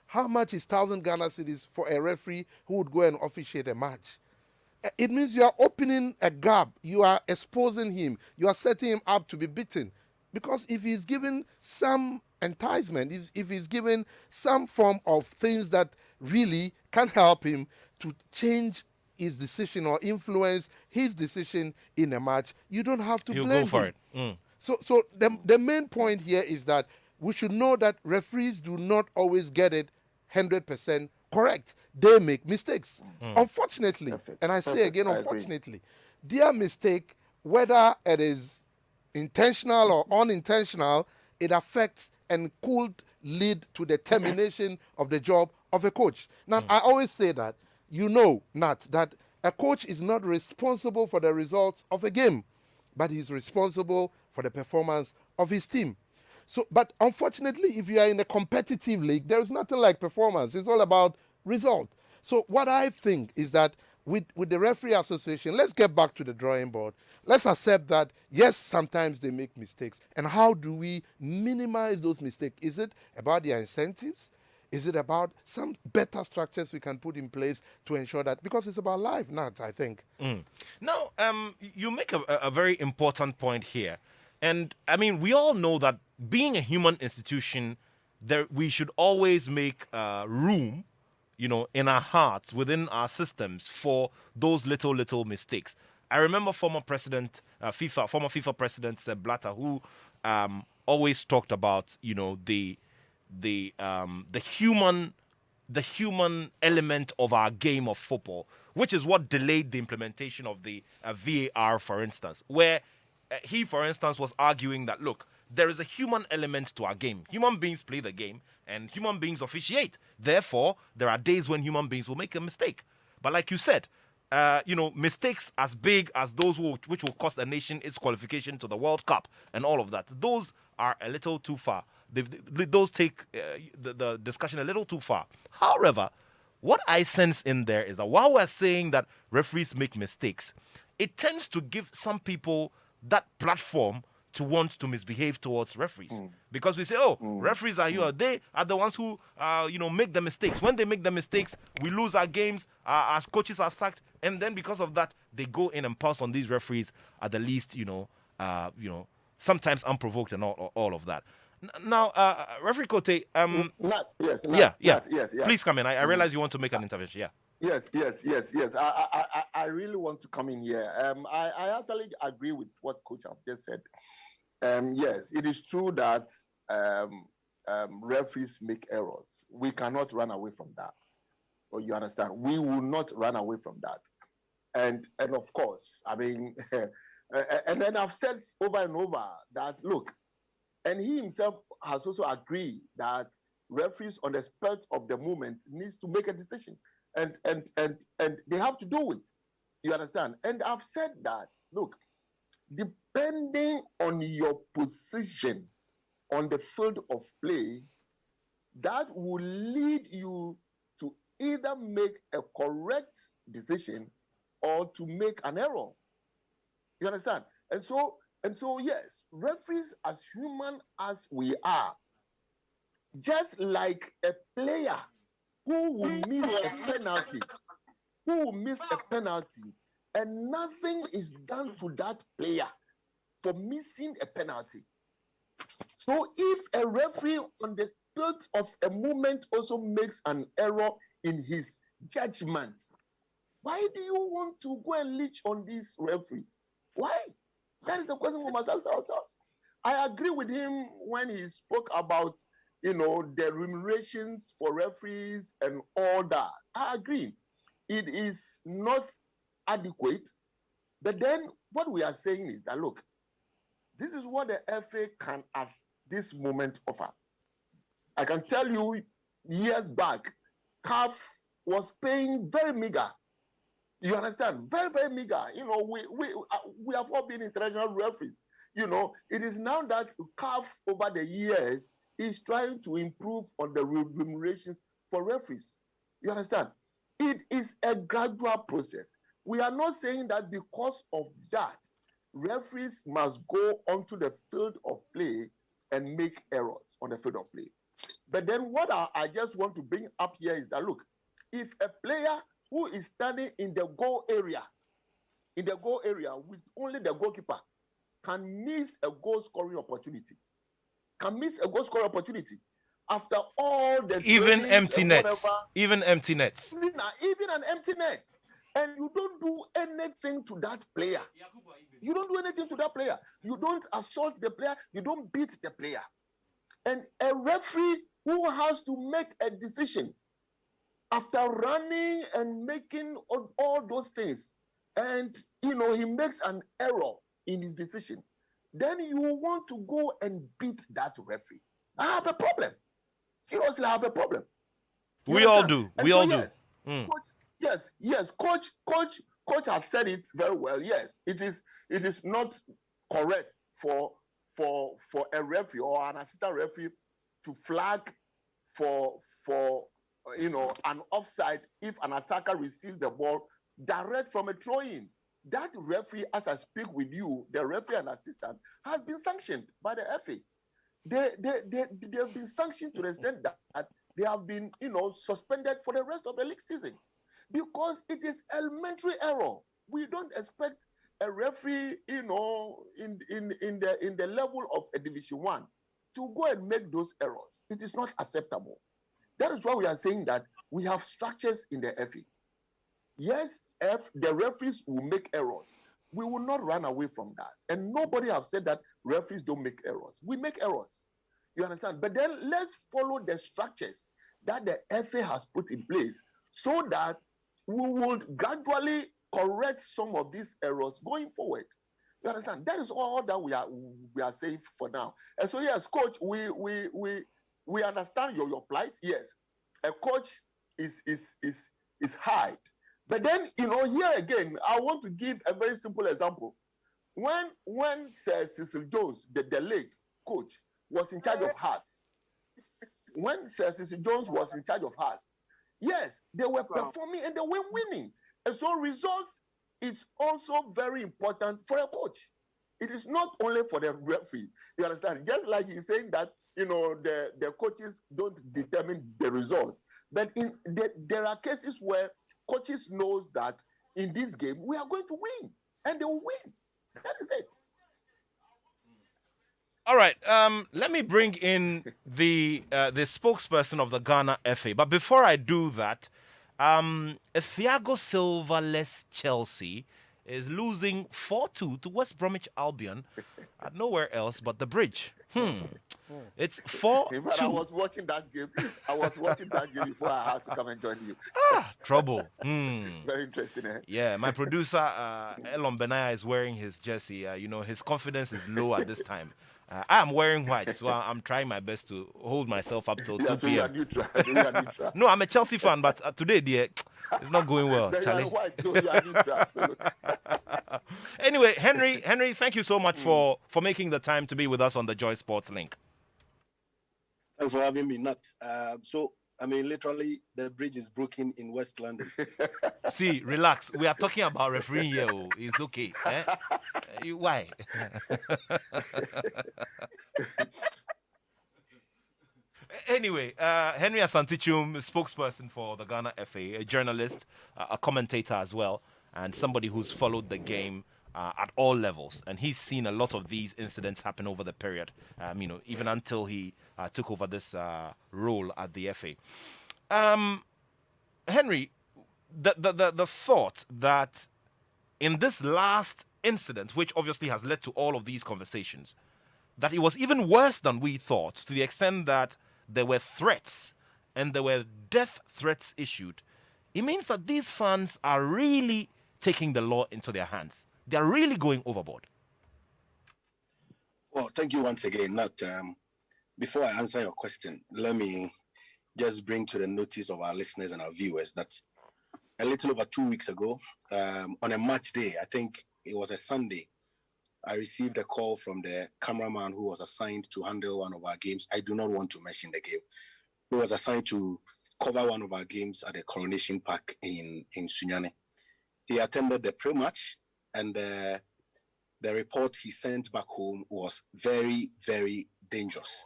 How much is 1,000 Ghana cedis for a referee who would go and officiate a match? It means you are opening a gap. You are exposing him. You are setting him up to be beaten. Because if he's given some enticement, if he's given some form of things that really can help him to change his decision or influence his decision in a match, you don't have to blame him. He'll go for it. So the main point here is that we should know that referees do not always get it 100% correct. They make mistakes. Unfortunately, and I say again, unfortunately, their mistake, whether it is intentional or unintentional, it affects and could lead to the termination of the job of a coach. Now, I always say that, Nat, that a coach is not responsible for the results of a game, but he's responsible for the performance of his team. So, but unfortunately, if you are in a competitive league, there is nothing like performance. It's all about result. So what I think is that with the referee association, let's get back to the drawing board. Let's accept that, yes, sometimes they make mistakes. And how do we minimize those mistakes? Is it about their incentives? Is it about some better structures we can put in place to ensure that? Because it's about life, Nat, I think. Now, you make a very important point here. And, I mean, we all know that being a human institution, we should always make room, in our hearts, within our systems, for those little mistakes. I remember former FIFA President Sepp Blatter, who always talked about, the human element of our game of football, which is what delayed the implementation of the VAR, for instance, where he, for instance, was arguing that, look, there is a human element to our game. Human beings play the game and human beings officiate. Therefore, there are days when human beings will make a mistake. But like you said, mistakes as big as those which will cost a nation its qualification to the World Cup and all of that, those are a little too far. Those take the discussion a little too far. However, what I sense in there is that while we're saying that referees make mistakes, it tends to give some people that platform to want to misbehave towards referees. Because we say, referees are they are the ones who make the mistakes. When they make the mistakes, we lose our games, our coaches are sacked, and then because of that, they go in and pass on these referees at the least, sometimes unprovoked and all of that. Now, Referee Kote, yes. Please come in. I realize you want to make an intervention. Yeah. Yes. I really want to come in here. I actually agree with what Coach have just said. Yes, it is true that referees make errors. We cannot run away from that. Or you understand? We will not run away from that. And of course, I mean, and then I've said over and over that, look, and he himself has also agreed that referees on the spurt of the moment needs to make a decision. And they have to do it. You understand? And I've said that, look, depending on your position on the field of play, that will lead you to either make a correct decision or to make an error. You understand? And so yes, referees, as human as we are, just like a player who will miss a penalty, and nothing is done to that player for missing a penalty. So if a referee on the spurt of a moment also makes an error in his judgment, why do you want to go and leech on this referee? Why? That is the question we must ask ourselves. I agree with him when he spoke about, the remunerations for referees and all that. I agree. It is not adequate. But then what we are saying is that, look, this is what the FA can at this moment offer. I can tell you, years back, CAF was paying very meager. You understand? Very, very meager. We have all been international referees. It is now that CAF over the years is trying to improve on the remunerations for referees. You understand? It is a gradual process. We are not saying that because of that, referees must go onto the field of play and make errors on the field of play. But then what I just want to bring up here is that, look, if a player who is standing in the goal area with only the goalkeeper, can miss a goal scoring opportunity. After all the even empty nets. Whatever, even an empty net. And you don't do anything to that player. You don't assault the player. You don't beat the player. And a referee who has to make a decision after running and making all those things, and he makes an error in his decision, then you want to go and beat that referee. I have a problem. Seriously, I have a problem. You We all understand? do. And We so all yes, do. Mm. coach had said it very well. Yes, it is not correct for a referee or an assistant referee to flag for an offside if an attacker receives the ball direct from a throw-in. That referee, as I speak with you, the referee and assistant, has been sanctioned by the FA. They have been sanctioned to the extent that they have been, suspended for the rest of the league season, because it is elementary error. We don't expect a referee, in the level of a Division 1 to go and make those errors. It is not acceptable. That is why we are saying that we have structures in the FA. Yes, if the referees will make errors, we will not run away from that. And nobody have said that referees don't make errors. We make errors. You understand? But then let's follow the structures that the FA has put in place so that we would gradually correct some of these errors going forward. You understand? That is all that we are saying for now. And so yes, coach, we understand your plight. Yes, a coach is hard. But then, here again, I want to give a very simple example. When Sir Cecil Jones, the late coach, was in charge of Hearts, when Sir Cecil Jones was in charge of Hearts, yes, they were performing and they were winning. And so results, it's also very important for a coach. It is not only for the referee. You understand? Just like he's saying that, the coaches don't determine the result. But there are cases where coaches knows that in this game we are going to win, and they will win. That is it. All right. Let me bring in the spokesperson of the Ghana FA. But before I do that, Thiago Silva-less Chelsea is losing 4-2 to West Bromwich Albion at nowhere else but the Bridge. It's 4-2. But I was watching that game. Before I had to come and join you. Trouble. Very interesting, eh? Yeah, my producer, Elon Benaya, is wearing his jersey. His confidence is low at this time. I'm wearing white, so I'm trying my best to hold myself up till 2 p.m. So you are neutral. No, I'm a Chelsea fan, but today, dear, it's not going well. You are white, so you are neutral. So. Anyway, Henry, thank you so much for making the time to be with us on the Joy Sports Link. Thanks for having me, Nat. Literally, the bridge is broken in West London. See, relax. We are talking about refereeing here. It's okay. Why? Anyway, Henry Asantichum, spokesperson for the Ghana FA, a journalist, a commentator as well, and somebody who's followed the game at all levels. And he's seen a lot of these incidents happen over the period, even until he took over this role at the FA. Henry, the thought that in this last incident, which obviously has led to all of these conversations, that it was even worse than we thought, to the extent that there were threats and there were death threats issued, it means that these fans are really taking the law into their hands. They're really going overboard. Well, thank you once again, Nat. Before I answer your question, let me just bring to the notice of our listeners and our viewers that a little over 2 weeks ago, on a match day, I think it was a Sunday, I received a call from the cameraman who was assigned to handle one of our games. I do not want to mention the game. Who was assigned to cover one of our games at the Coronation Park in Sunyani. He attended the pre-match, and the report he sent back home was very, very dangerous.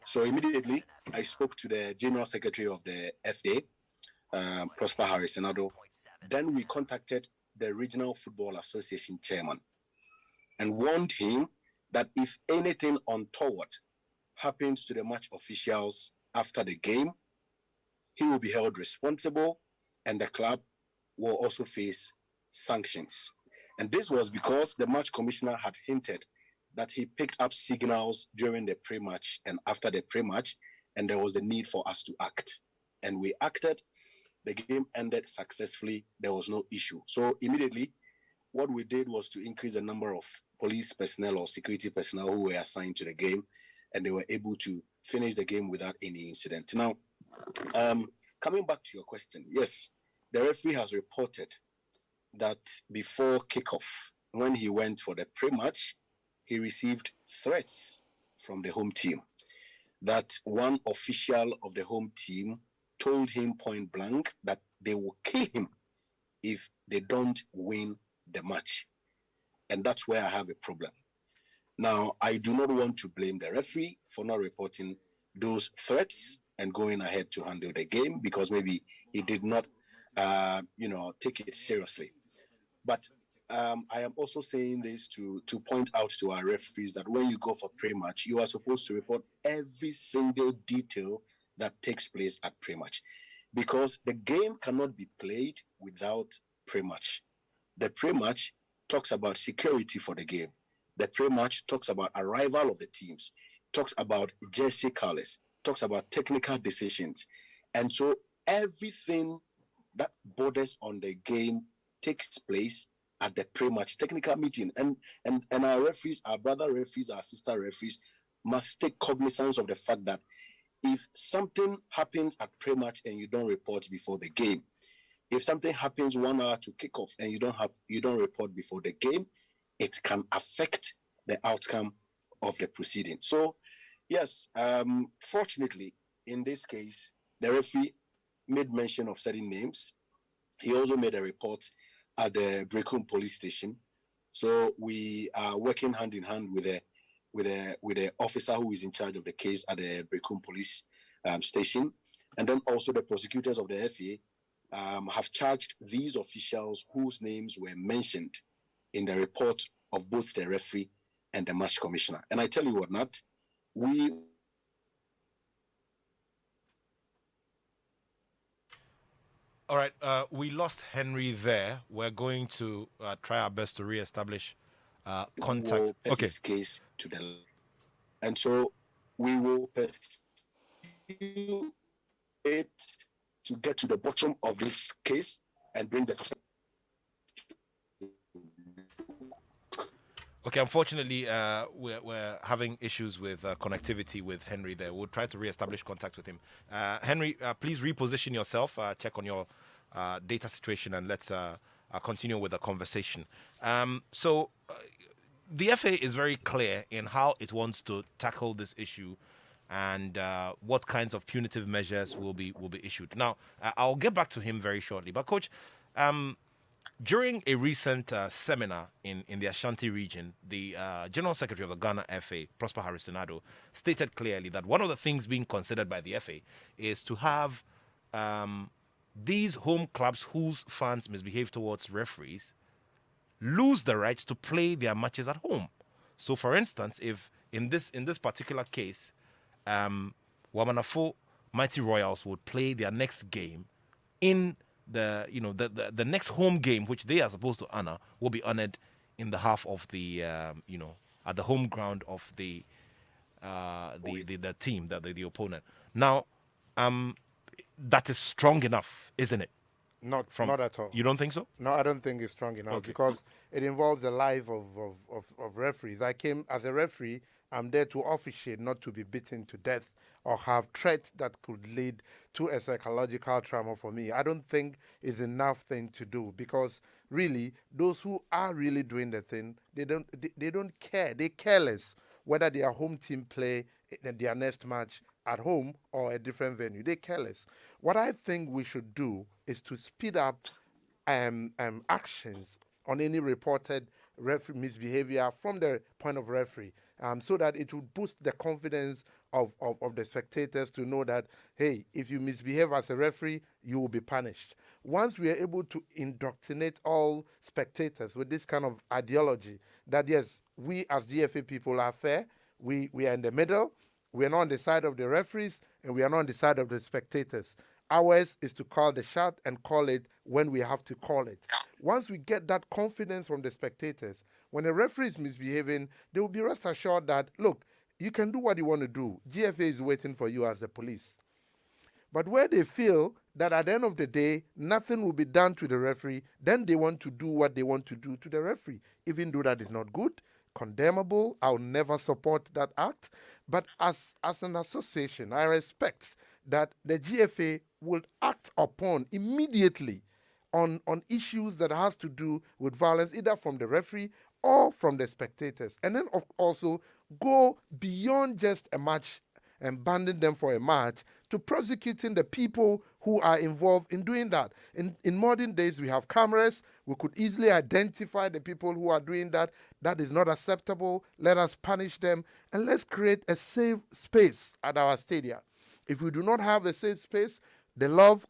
So immediately, I spoke to the General Secretary of the FA, Prosper Harris-Senado. Then we contacted the Regional Football Association chairman and warned him that if anything untoward happens to the match officials after the game, he will be held responsible and the club will also face sanctions. And this was because the match commissioner had hinted that he picked up signals during the pre-match and after the pre-match, and there was the need for us to act. And we acted. The game ended successfully. There was no issue. So immediately, what we did was to increase the number of police personnel or security personnel who were assigned to the game, and they were able to finish the game without any incident. Now, coming back to your question, yes, the referee has reported that before kickoff, when he went for the pre-match, he received threats from the home team. That one official of the home team told him point blank that they will kill him if they don't win the match. And that's where I have a problem. Now, I do not want to blame the referee for not reporting those threats and going ahead to handle the game, because maybe he did not, take it seriously. But I am also saying this to point out to our referees that when you go for pre-match, you are supposed to report every single detail that takes place at pre-match, because the game cannot be played without pre-match. The pre-match talks about security for the game. The pre-match talks about arrival of the teams, talks about jersey colors, talks about technical decisions. And so everything that borders on the game takes place at the pre-match technical meeting. And our referees, our brother referees, our sister referees must take cognizance of the fact that if something happens at pre-match and you don't report before the game, if something happens 1 hour to kickoff and you don't report before the game, it can affect the outcome of the proceeding. So, yes, fortunately, in this case, the referee made mention of certain names. He also made a report at the Brekum police station. So we are working hand in hand with the officer who is in charge of the case at the Brekum police station, and then also the prosecutors of the FA have charged these officials whose names were mentioned in the report of both the referee and the match commissioner. And I tell you what, Nat, we All right, we lost Henry there. We're going to try our best to reestablish contact. will Okay. this case to the, and so we will pursue it to get to the bottom of this case and bring the. Okay, unfortunately, we're having issues with connectivity with Henry there. We'll try to reestablish contact with him. Henry, please reposition yourself, check on your data situation, and let's continue with the conversation. So the FA is very clear in how it wants to tackle this issue and what kinds of punitive measures will be issued. Now, I'll get back to him very shortly. But, Coach, during a recent seminar in the Ashanti region, the General Secretary of the Ghana FA, Prosper Harrisonado, stated clearly that one of the things being considered by the FA is to have these home clubs whose fans misbehave towards referees lose the rights to play their matches at home. So, for instance, if in this particular case, Wamanafo Mighty Royals would play their next game in the next home game, which they are supposed to honor, will be honored in the half of the at the home ground of the team, the opponent. Now, that is strong enough, isn't it? Not at all. You don't think so? No, I don't think it's strong enough because it involves the life of referees. I came as a referee. I'm there to officiate, not to be beaten to death or have threats that could lead to a psychological trauma for me. I don't think it's enough thing to do because really, those who are really doing the thing, they don't care. They're careless whether their home team play their next match at home or a different venue. They're careless. What I think we should do is to speed up actions on any reported referee misbehavior from the point of referee, so that it will boost the confidence of the spectators to know that, hey, if you misbehave as a referee, you will be punished. Once we are able to indoctrinate all spectators with this kind of ideology, that yes, we as DFA people are fair, we are in the middle, we are not on the side of the referees, and we are not on the side of the spectators. Ours is to call the shot and call it when we have to call it. Once we get that confidence from the spectators, when a referee is misbehaving, they will be rest assured that, look, you can do what you want to do. GFA is waiting for you as the police. But where they feel that at the end of the day, nothing will be done to the referee, then they want to do what they want to do to the referee, even though that is not good, condemnable. I'll never support that act. But as an association, I respect that the GFA will act upon immediately on issues that has to do with violence, either from the referee or from the spectators. And then also go beyond just a match and banning them for a match to prosecuting the people who are involved in doing that. In modern days, we have cameras. We could easily identify the people who are doing that. That is not acceptable. Let us punish them, and let's create a safe space at our stadia. If we do not have a safe space, the love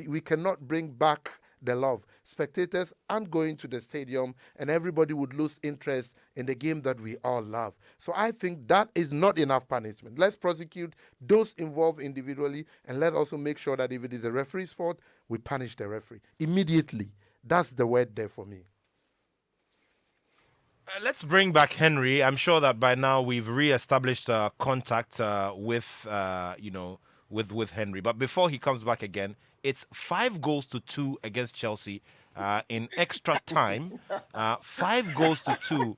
we cannot bring back the love. Spectators aren't going to the stadium, and everybody would lose interest in the game that we all love. So I think that is not enough punishment. Let's prosecute those involved individually, and let's also make sure that if it is the referee's fault, we punish the referee immediately. That's the word there for me. Let's bring back Henry. I'm sure that by now we've re-established contact with Henry. But before he comes back again, it's 5-2 against Chelsea in extra time. 5-2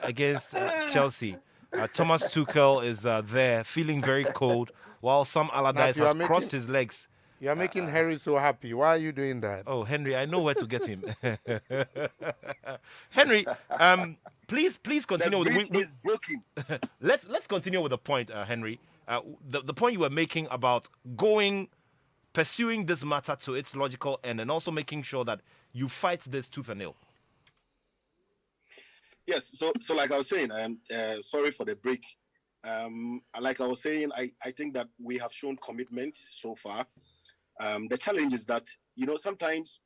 against Chelsea. Thomas Tuchel is there, feeling very cold, while Sam Allardyce has crossed his legs. You're making Henry so happy. Why are you doing that? Oh, Henry, I know where to get him. Henry, please continue with broken. Let's continue with the point, Henry. The point you were making about pursuing this matter to its logical end, and also making sure that you fight this tooth and nail. Yes. So like I was saying, sorry for the break. Like I was saying, I think that we have shown commitment so far. The challenge is that, sometimes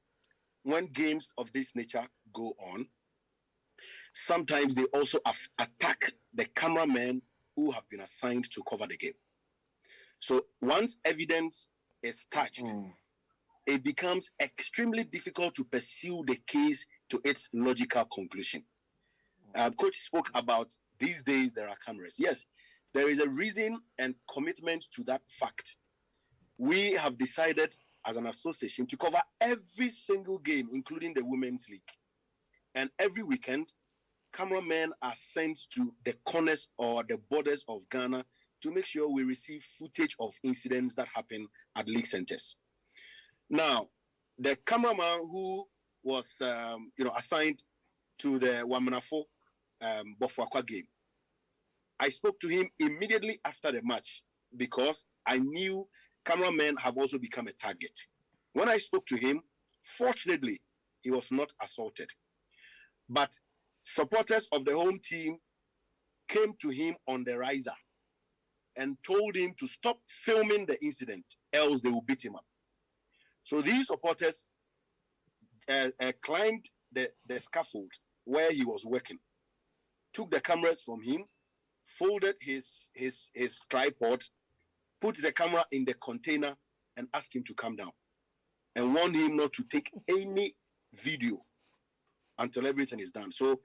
when games of this nature go on, sometimes they also attack the cameramen who have been assigned to cover the game. So once evidence is touched, it becomes extremely difficult to pursue the case to its logical conclusion. Coach spoke about these days there are cameras. Yes, there is a reason and commitment to that fact. We have decided as an association to cover every single game, including the Women's League. And every weekend, cameramen are sent to the corners or the borders of Ghana to make sure we receive footage of incidents that happen at league centers. Now, the cameraman who was, assigned to the Wamanafo Bofuakwa game, I spoke to him immediately after the match because I knew cameramen have also become a target. When I spoke to him, fortunately, he was not assaulted. But supporters of the home team came to him on the riser and told him to stop filming the incident, else they will beat him up. So these supporters climbed the scaffold where he was working, took the cameras from him, folded his tripod, put the camera in the container and asked him to come down and warned him not to take any video until everything is done. So,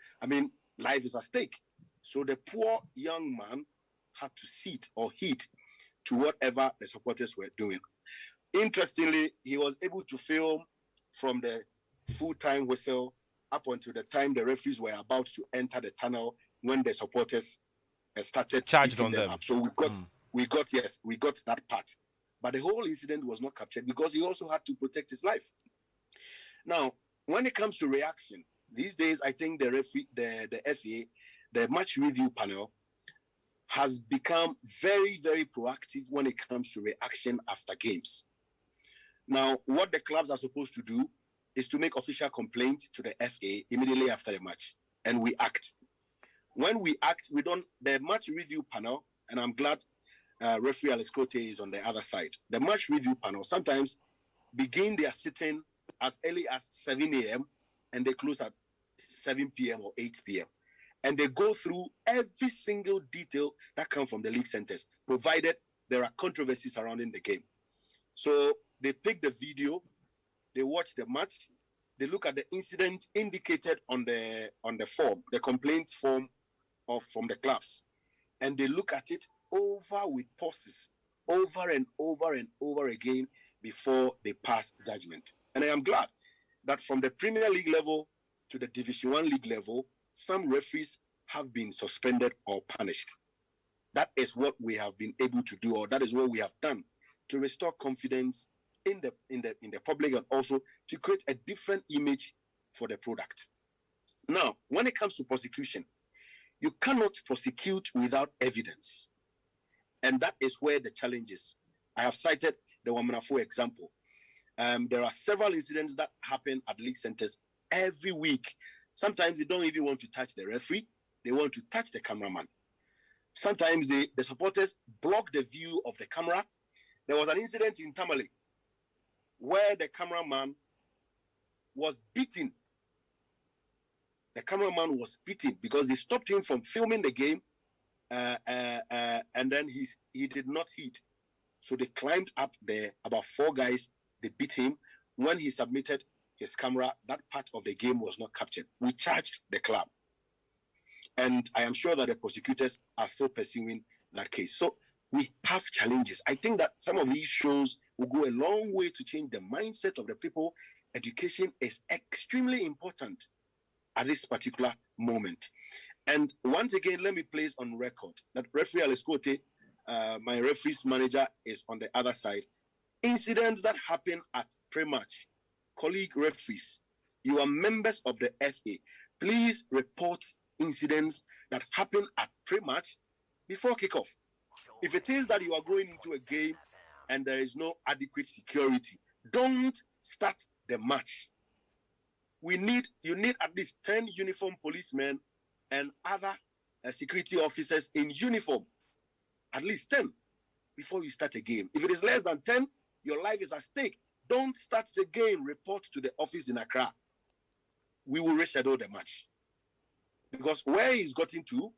life is at stake. So the poor young man had to sit or heed to whatever the supporters were doing. Interestingly, he was able to film from the full-time whistle up until the time the referees were about to enter the tunnel when the supporters started charged on them up. So we got that part. But the whole incident was not captured because he also had to protect his life. Now, when it comes to reaction, these days I think the FA, the match review panel, has become very, very proactive when it comes to reaction after games. Now, what the clubs are supposed to do is to make official complaint to the FA immediately after the match, and we act. When we act, the match review panel, and I'm glad referee Alex Cote is on the other side. The match review panel sometimes begin their sitting as early as 7 a.m. and they close at 7 p.m. or 8 p.m. And they go through every single detail that comes from the league centers, provided there are controversies surrounding the game. So they pick the video, they watch the match, they look at the incident indicated on the form, the complaint form from the clubs, and they look at it over with pauses, over and over and over again, before they pass judgment. And I am glad that from the Premier League level to the Division 1 League level, some referees have been suspended or punished. That is what we have been able to do, or that is what we have done to restore confidence in the public, and also to create a different image for the product. Now, when it comes to prosecution, you cannot prosecute without evidence. And that is where the challenge is. I have cited the Wamanafo example. There are several incidents that happen at league centers every week. Sometimes they don't even want to touch the referee. They want to touch the cameraman. Sometimes the supporters block the view of the camera. There was an incident in Tamale where the cameraman was beaten. The cameraman was beaten because they stopped him from filming the game, and then he did not hit. So they climbed up there, about 4 guys, they beat him. When he submitted his camera, that part of the game was not captured. We charged the club. And I am sure that the prosecutors are still pursuing that case. So we have challenges. I think that some of these shows will go a long way to change the mindset of the people. Education is extremely important at this particular moment. And once again, let me place on record that referee Alex Cote, my referees manager, is on the other side. Incidents that happen at pre-match, colleague referees, you are members of the FA, please report incidents that happen at pre-match before kickoff. If it is that you are going into a game and there is no adequate security, don't start the match. You need at least 10 uniformed policemen and other security officers in uniform, at least 10, before you start a game. If it is less than 10, your life is at stake. Don't start the game. Report to the office in Accra. We will reschedule the match. Because where he's gotten to,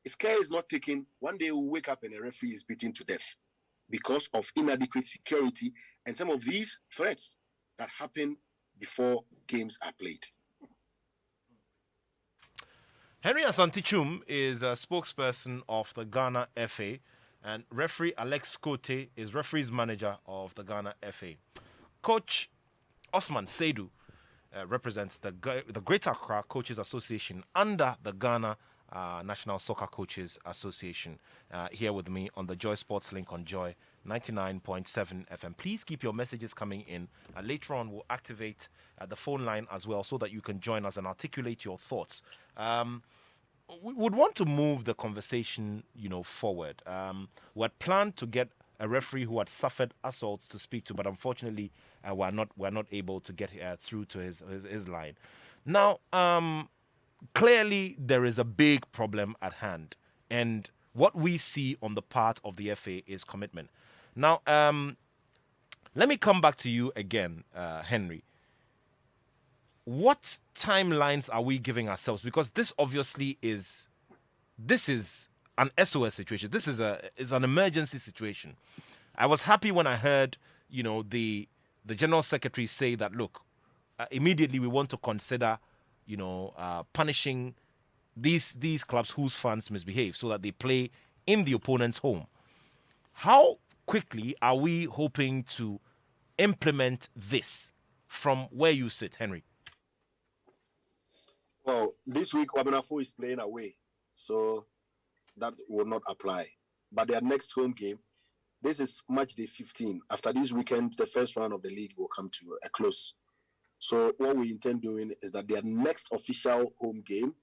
if care is not taken, one day we'll wake up and a referee is beaten to death because of inadequate security and some of these threats that happen before games are played. Henry Asante-Chum is a spokesperson of the Ghana FA, and referee Alex Cote is referees manager of the Ghana FA. Coach Osman Seidu represents the Greater Accra Coaches Association under the Ghana National Soccer Coaches Association. Here with me on the Joy Sports Link on Joy 99.7 FM. Please keep your messages coming in. Later on, we'll activate the phone line as well so that you can join us and articulate your thoughts. We would want to move the conversation, forward. We had planned to get a referee who had suffered assault to speak to, but unfortunately, we're not able to get through to his line. Now, clearly, there is a big problem at hand, and what we see on the part of the FA is commitment. Now, let me come back to you again, Henry. What timelines are we giving ourselves? Because this obviously is an SOS situation. This is an emergency situation. I was happy when I heard, the General Secretary say that, look, immediately we want to consider, punishing these clubs whose fans misbehave so that they play in the opponent's home. How quickly are we hoping to implement this from where you sit, Henry? Well, this week, Wabanafo is playing away, so that will not apply. But their next home game, this is match day 15. After this weekend, the first round of the league will come to a close. So what we intend doing is that their next official home game,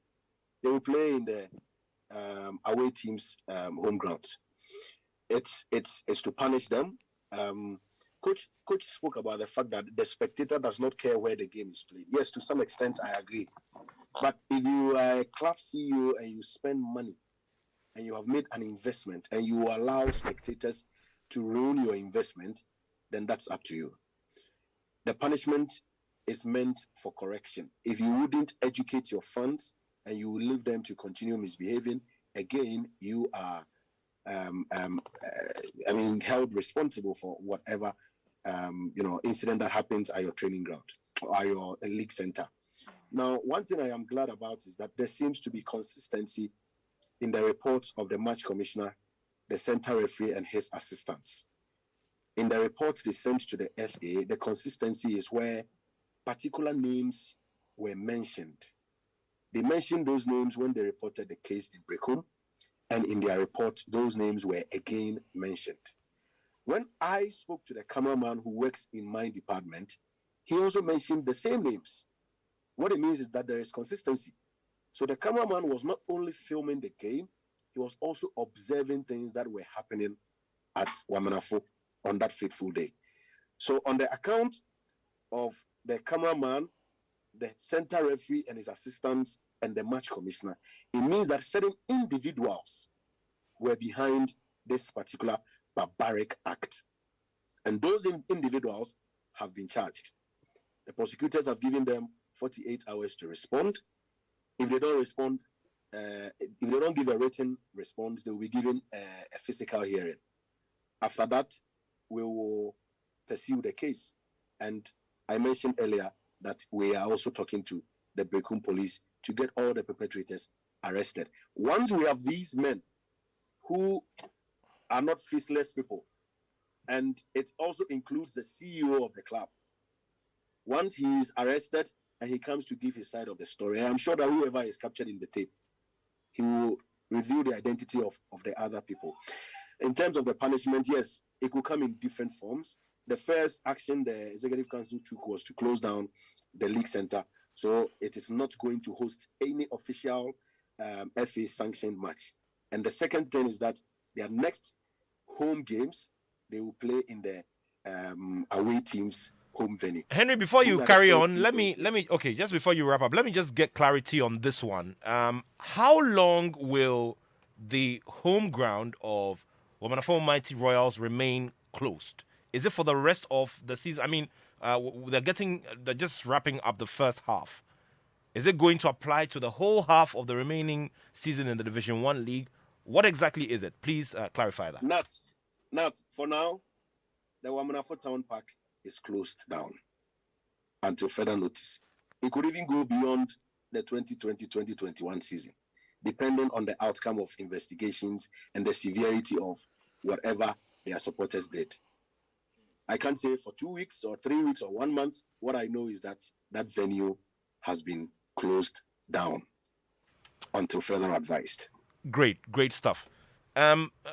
they will play in the away team's home grounds. It's to punish them. Coach spoke about the fact that the spectator does not care where the game is played. Yes, to some extent, I agree. But if you are a club CEO and you spend money and you have made an investment and you allow spectators to ruin your investment, then that's up to you. The punishment is meant for correction. If you wouldn't educate your fans and you will leave them to continue misbehaving, again, you are held responsible for whatever incident that happens at your training ground or at your league center. Now, one thing I am glad about is that there seems to be consistency in the reports of the match commissioner, the center referee, and his assistants. in the report they sent to the FA, the consistency is where particular names were mentioned. They mentioned those names when they reported the case in Brecum, and in their report, those names were again mentioned. When I spoke to the cameraman who works in my department, he also mentioned the same names. What it means is that there is consistency. So the cameraman was not only filming the game, he was also observing things that were happening at Wamanafo on that fateful day. So on the account of the cameraman, the center referee and his assistants, and the match commissioner, it means that certain individuals were behind this particular barbaric act. And those individuals have been charged. The prosecutors have given them 48 hours to respond. If they don't respond, if they don't give a written response, they will be given a physical hearing. After that, we will pursue the case. And I mentioned earlier that we are also talking to the Brecum police to get all the perpetrators arrested. Once we have these men who are not faceless people, and it also includes the CEO of the club, once he is arrested and he comes to give his side of the story, I'm sure that whoever is captured in the tape, he will reveal the identity of the other people. In terms of the punishment, yes, it could come in different forms. The first action the Executive Council took was to close down the league center. So it is not going to host any official FA sanctioned match. And the second thing is that their next home games, they will play in the away team's home venue. Henry, before you carry on, okay, just before you wrap up, let me just get clarity on this one. How long will the home ground of Wamanafo Mighty Royals remain closed? Is it for the rest of the season? I mean, they're just wrapping up the first half. Is it going to apply to the whole half of the remaining season in the Division 1 league? What exactly is it? Please clarify that. Not for now. The Wamanafo Town Park is closed down until further notice. It could even go beyond the 2020-2021 season, depending on the outcome of investigations and the severity of whatever their supporters did. I can't say for 2 weeks or 3 weeks or 1 month. What I know is that that venue has been closed down until further advised. Great stuff.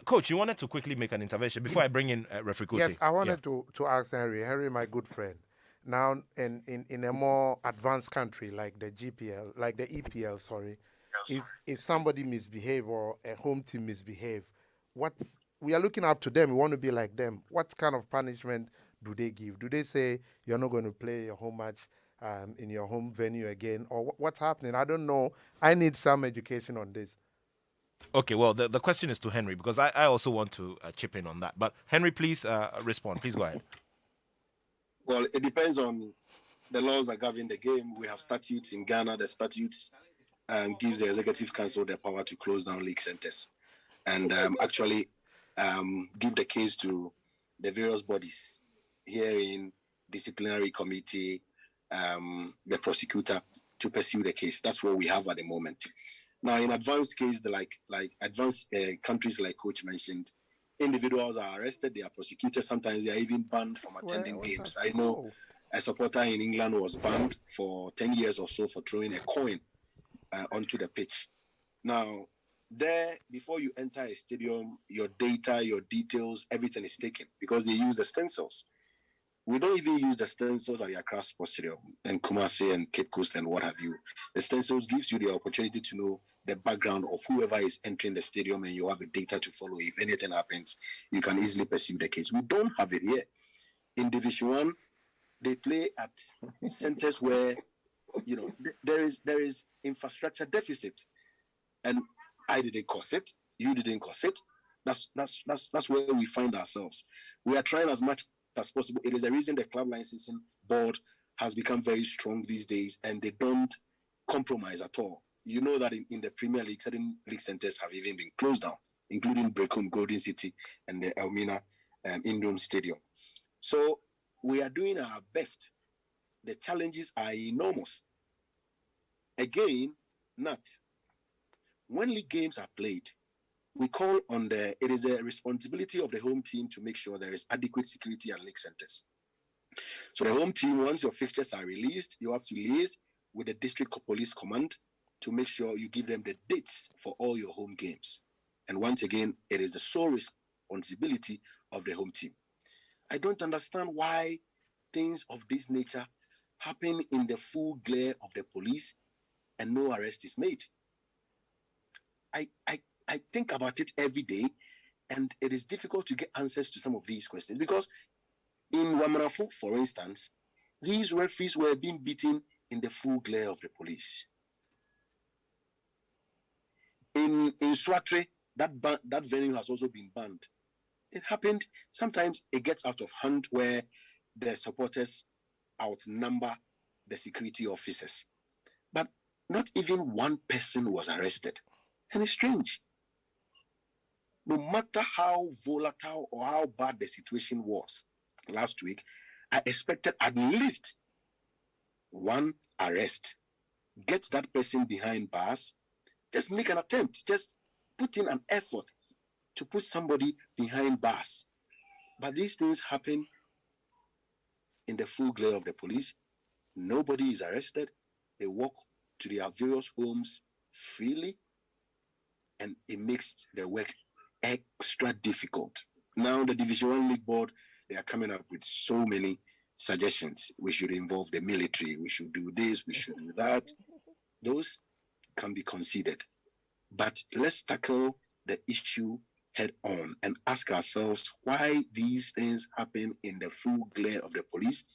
Coach, you wanted to quickly make an intervention before I bring in referee Kote. Yes, I wanted to ask Henry, my good friend. Now, in a more advanced country like the GPL, like the EPL, sorry, if somebody misbehave or a home team misbehave, we are looking up to them. We want to be like them. What kind of punishment do they give? Do they say you're not going to play your home match in your home venue again? Or what's happening? I don't know. I need some education on this. Okay, well, the question is to Henry because I also want to chip in on that. But Henry, please respond. Please go ahead. Well, it depends on the laws that govern the game. We have statutes in Ghana. The statutes gives the Executive Council the power to close down league centers and actually give the case to the various bodies, hearing, disciplinary committee, the prosecutor to pursue the case. That's what we have at the moment. Now, in advanced case, like advanced countries like Coach mentioned, individuals are arrested, they are prosecuted. Sometimes they are even banned from attending games. I know a supporter in England was banned for 10 years or so for throwing a coin onto the pitch. Now, there, before you enter a stadium, your data, your details, everything is taken because they use the stencils. We don't even use the stencils at the Accra Sports Stadium and Kumasi and Cape Coast and what have you. The stencils gives you the opportunity to know the background of whoever is entering the stadium, and you have the data to follow. If anything happens, you can easily pursue the case. We don't have it here. In Division 1, they play at centers where, there is infrastructure deficit. And I didn't cause it. You didn't cause it. That's where we find ourselves. We are trying as much as possible. It is the reason the club licensing board has become very strong these days, and they don't compromise at all. You know that in the Premier League, certain league centers have even been closed down, including Brecum, Golden City, and the Elmina Indom Stadium. So we are doing our best. The challenges are enormous. Again, when league games are played, we call on it is the responsibility of the home team to make sure there is adequate security at league centers. So the home team, once your fixtures are released, you have to liaise with the district police command to make sure you give them the dates for all your home games. And once again, it is the sole responsibility of the home team. I don't understand why things of this nature happen in the full glare of the police and no arrest is made. I think about it every day, and it is difficult to get answers to some of these questions because in Wamanafo, for instance, these referees were being beaten in the full glare of the police. In Swatre, that venue has also been banned. It happened, sometimes it gets out of hand where the supporters outnumber the security officers. But not even one person was arrested. And it's strange. No matter how volatile or how bad the situation was last week, I expected at least one arrest. Get that person behind bars. Just make an attempt. Just put in an effort to put somebody behind bars. But these things happen in the full glare of the police. Nobody is arrested. They walk to their various homes freely, and it makes their work extra difficult. Now the Division 1 League Board, they are coming up with so many suggestions. We should involve the military. We should do this. We should do that. Those can be considered. But let's tackle the issue head on and ask ourselves why these things happen in the full glare of the police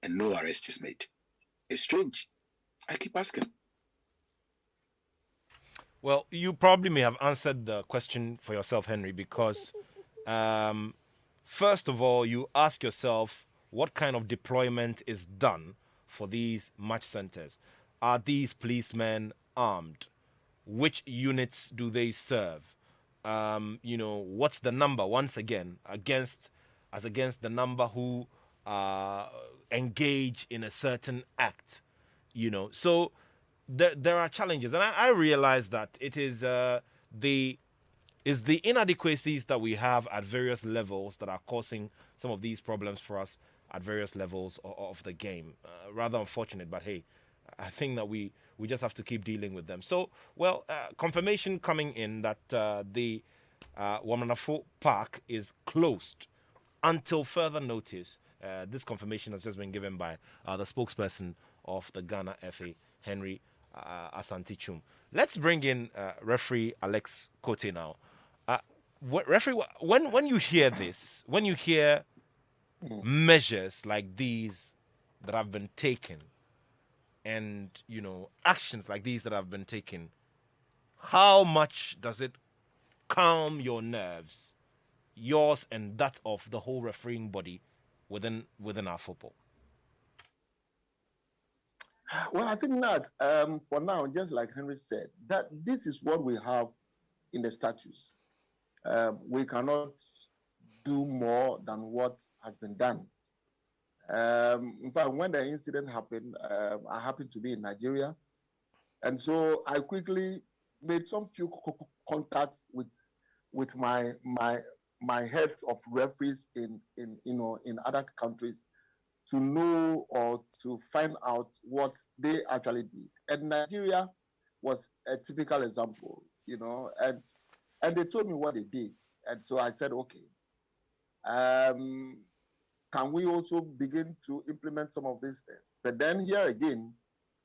and no arrest is made. It's strange. I keep asking. Well, you probably may have answered the question for yourself, Henry, because first of all, you ask yourself what kind of deployment is done for these match centers. Are these policemen armed? Which units do they serve? What's the number, once again, against the number who engage in a certain act? So there are challenges, and I realize that it is the inadequacies that we have at various levels that are causing some of these problems for us at various levels of the game. Rather unfortunate, but hey, I think that we just have to keep dealing with them. So, confirmation coming in that the Wamanafo Park is closed until further notice. This confirmation has just been given by the spokesperson of the Ghana FA, Henry Asante-Twum. Let's bring in referee Alex Cote now. Referee, when you hear this, when you hear measures like these that have been taken, and actions like these that have been taken, how much does it calm your nerves, yours and that of the whole refereeing body within our football? Well, I think that for now, just like Henry said, that this is what we have in the statutes. We cannot do more than what has been done. In fact, when the incident happened, I happened to be in Nigeria, and so I quickly made some few contacts with my heads of referees in other countries to know or to find out what they actually did. And Nigeria was a typical example, and they told me what they did, and so I said, okay. Can we also begin to implement some of these things? But then here again,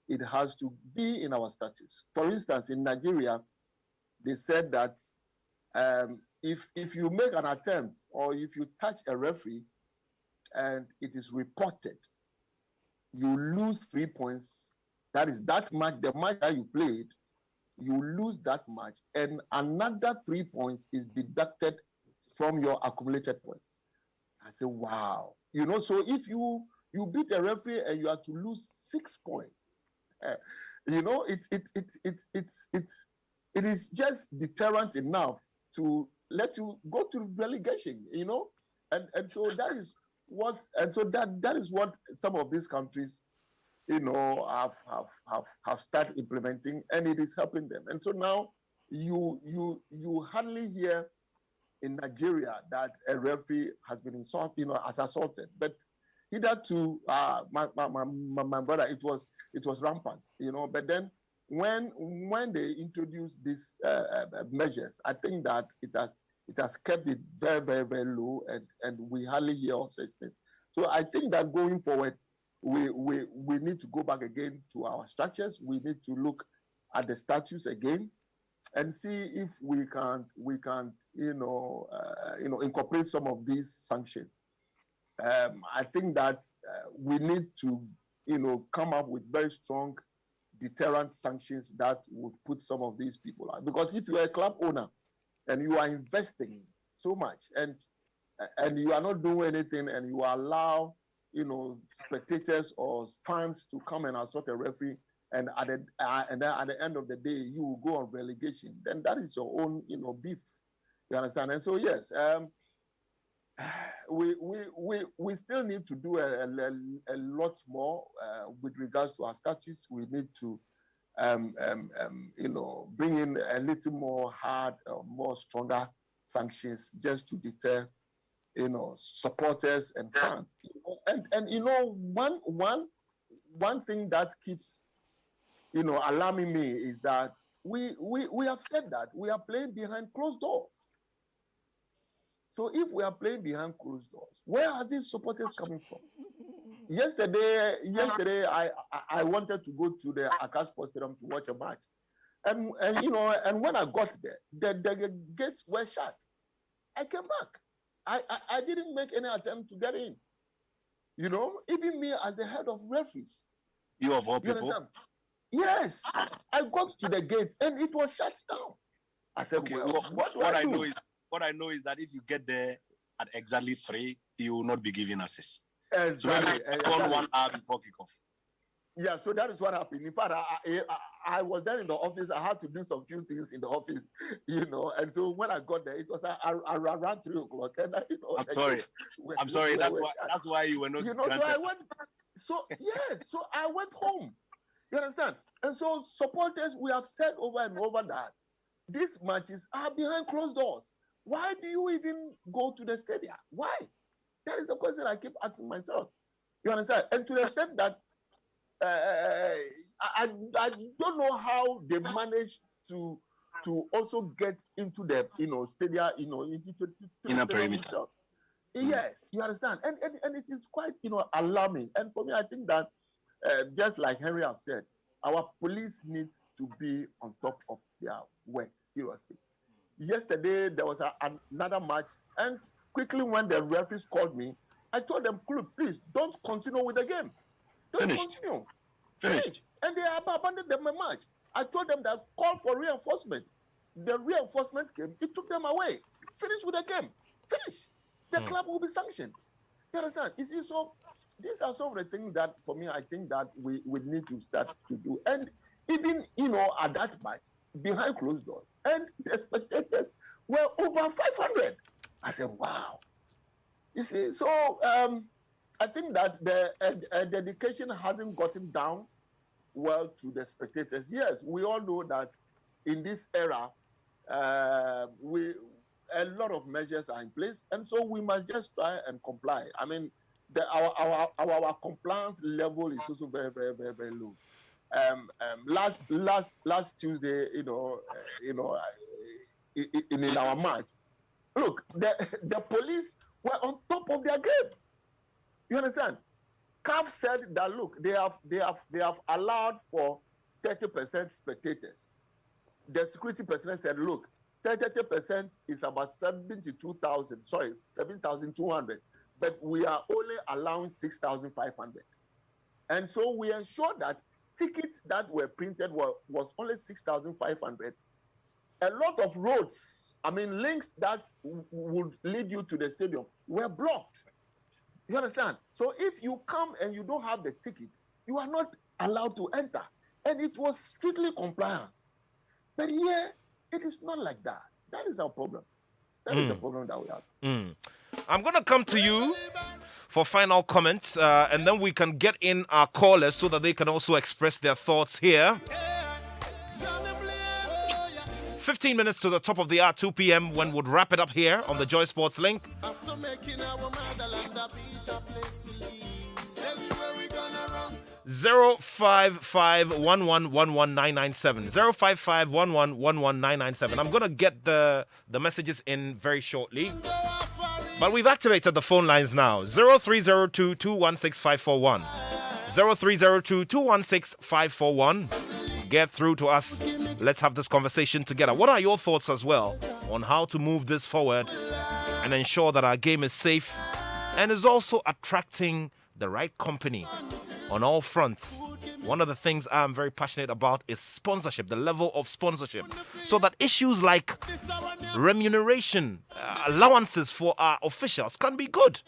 it has to be in our statutes. For instance, in Nigeria, they said that if you make an attempt or if you touch a referee and it is reported, you lose 3 points. That is that match, the match that you played, you lose that match, and another 3 points is deducted from your accumulated points. I say, wow. So if you beat a referee and you have to lose 6 points, it is just deterrent enough to let you go to relegation, and so that is what some of these countries, have started implementing, and it is helping them. And so now you hardly hear in Nigeria that a referee has been assaulted. But hitherto, my brother, it was rampant, But then when they introduced these measures, I think that it has kept it very, very, very low, and we hardly hear of such things. So I think that going forward, we need to go back again to our structures. We need to look at the statutes again and see if we can incorporate some of these sanctions. I think that we need to come up with very strong deterrent sanctions that would put some of these people out. Because if you are a club owner and you are investing so much and you are not doing anything, and you allow spectators or fans to come and assault a referee, and then at the end of the day you will go on relegation, then that is your own beef. You understand? And so yes, we still need to do a lot more with regards to our statutes. We need to bring in a little more hard, more stronger sanctions just to deter supporters and fans. One thing that keeps alarming me is that we have said that we are playing behind closed doors. So if we are playing behind closed doors, where are these supporters coming from? Yesterday, I wanted to go to the Akash Stadium to watch a match, and when I got there, the gates were shut. I came back. I didn't make any attempt to get in. Even me as the head of referees. You of all people? Understand? Yes, I got to the gate and it was shut down. I said, okay, well, what I know is that if you get there at exactly 3, you will not be given access. Exactly. So 1 hour before kickoff. Yeah, so that is what happened. In fact, I was there in the office. I had to do some few things in the office, And so when I got there, it was around 3 o'clock. And I'm sorry. That's why you were not. So I went home. You understand? And so supporters, we have said over and over that these matches are behind closed doors. Why do you even go to the stadium? Why? That is the question I keep asking myself. You understand? And to the extent that I don't know how they manage to also get into the stadium, into inner perimeter. Yes, you understand, and it is quite alarming. And for me, I think that just like Henry have said, our police needs to be on top of their work. Seriously. Yesterday there was another match, and quickly when the referees called me, I told them, please don't continue with the game. Don't continue. Finished. And they abandoned the match. I told them that call for reinforcement. The reinforcement came. It took them away. Finish with the game. Finish. The club will be sanctioned. You understand? You see, so these are some of the things that, for me, I think that we need to start to do. And even, at that match, behind closed doors, and the spectators were over 500. I said, wow. You see, so I think that the dedication hasn't gotten down well to the spectators. Yes, we all know that in this era, a lot of measures are in place, and so we must just try and comply. I mean, our compliance level is also very, very, very, very low. Last Tuesday, in our match, look, the police were on top of their game. You understand? CAF said that look, they have allowed for 30% spectators. The security personnel said, look, 30% is about 7,200, but we are only allowing 6,500. And so we ensured that tickets that were printed was only 6,500. A lot of roads, links that would lead you to the stadium were blocked. You understand? So if you come and you don't have the ticket, you are not allowed to enter. And it was strictly compliance. But here, it is not like that. That is our problem. That is the problem that we have. I'm going to come to you for final comments, and then we can get in our callers so that they can also express their thoughts here. 15 minutes to the top of the hour, 2 p.m. when we'll wrap it up here on the Joy Sports Link. After making our motherland a better place to live. Tell me where we gonna run. 055-11-11997. 055-11-11997. I'm going to get the messages in very shortly. But we've activated the phone lines now. 0302-216-541. 0302-216-541. Get through to us. Let's have this conversation together. What are your thoughts as well on how to move this forward and ensure that our game is safe and is also attracting the right company on all fronts? One of the things I'm very passionate about is sponsorship, the level of sponsorship, so that issues like remuneration, allowances for our officials can be good.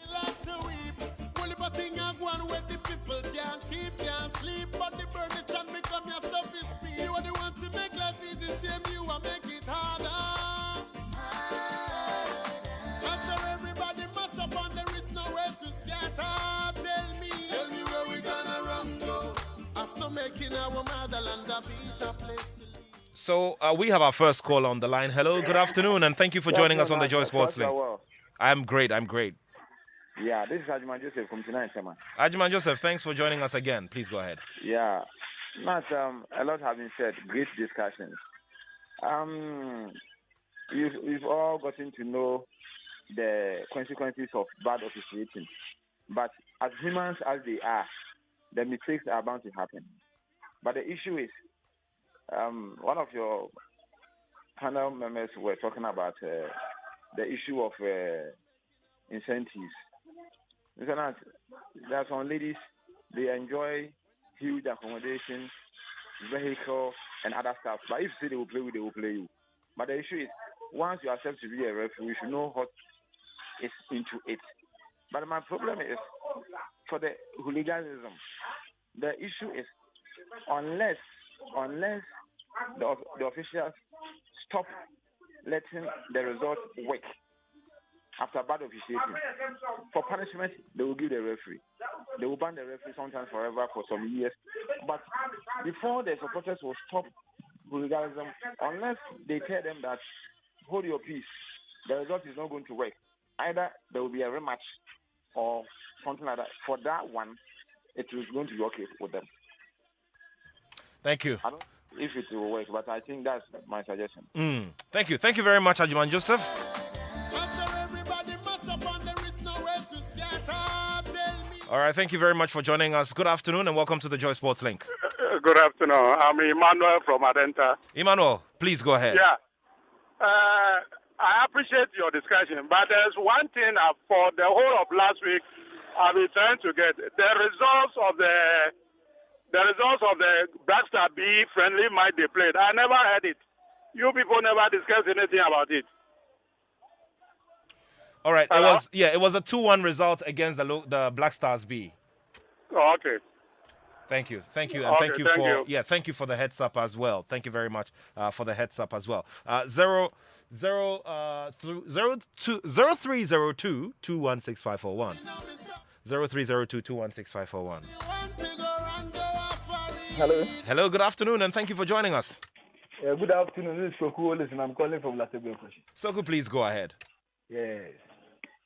So we have our first call on the line. Hello, good afternoon, and thank you for joining us on the Joy Sports Link. I'm great. Yeah, this is Ajman Joseph from tonight, man. Ajman Joseph, thanks for joining us again. Please go ahead. Yeah, Matt, a lot have been said. Great discussions. We've all gotten to know the consequences of bad officiating. But as humans as they are, the mistakes are bound to happen. But the issue is, one of your panel members were talking about the issue of incentives. There are some ladies, they enjoy huge accommodation, vehicle, and other stuff. But if you say they will play you, they will play you. But the issue is, once you accept to be a referee, you should know what is into it. But my problem is, for the hooliganism, the issue is, unless the officials stop letting the result work after bad officiating, for punishment, they will give the referee. They will ban the referee sometimes forever for some years. But before the supporters will stop hooliganism, unless they tell them that, hold your peace, the result is not going to work. Either there will be a rematch or something like that. For that one, it is going to be okay with them. Thank you. I don't know if it will work, but I think that's my suggestion. Thank you. Thank you very much, Ajman Joseph. All right, thank you very much for joining us. Good afternoon and welcome to the Joy Sports Link. Good afternoon. I'm Emmanuel from Adenta. Emmanuel, please go ahead. Yeah. I appreciate your discussion, but there's one thing for the whole of last week I've been trying to get. The results of the Black Star B friendly match they played. I never heard it. You people never discussed anything about it. All right. Hello? It was a 2-1 result against the Black Stars B. Oh, okay. Thank you, and okay, thank you for the heads up as well. Thank you very much for the heads up as well. 0302-216-541. 0302-216-541. Hello, good afternoon, and thank you for joining us. Good afternoon. This is Soku. Listen, I'm calling from Lasegbe. Soku, please go ahead. Yes.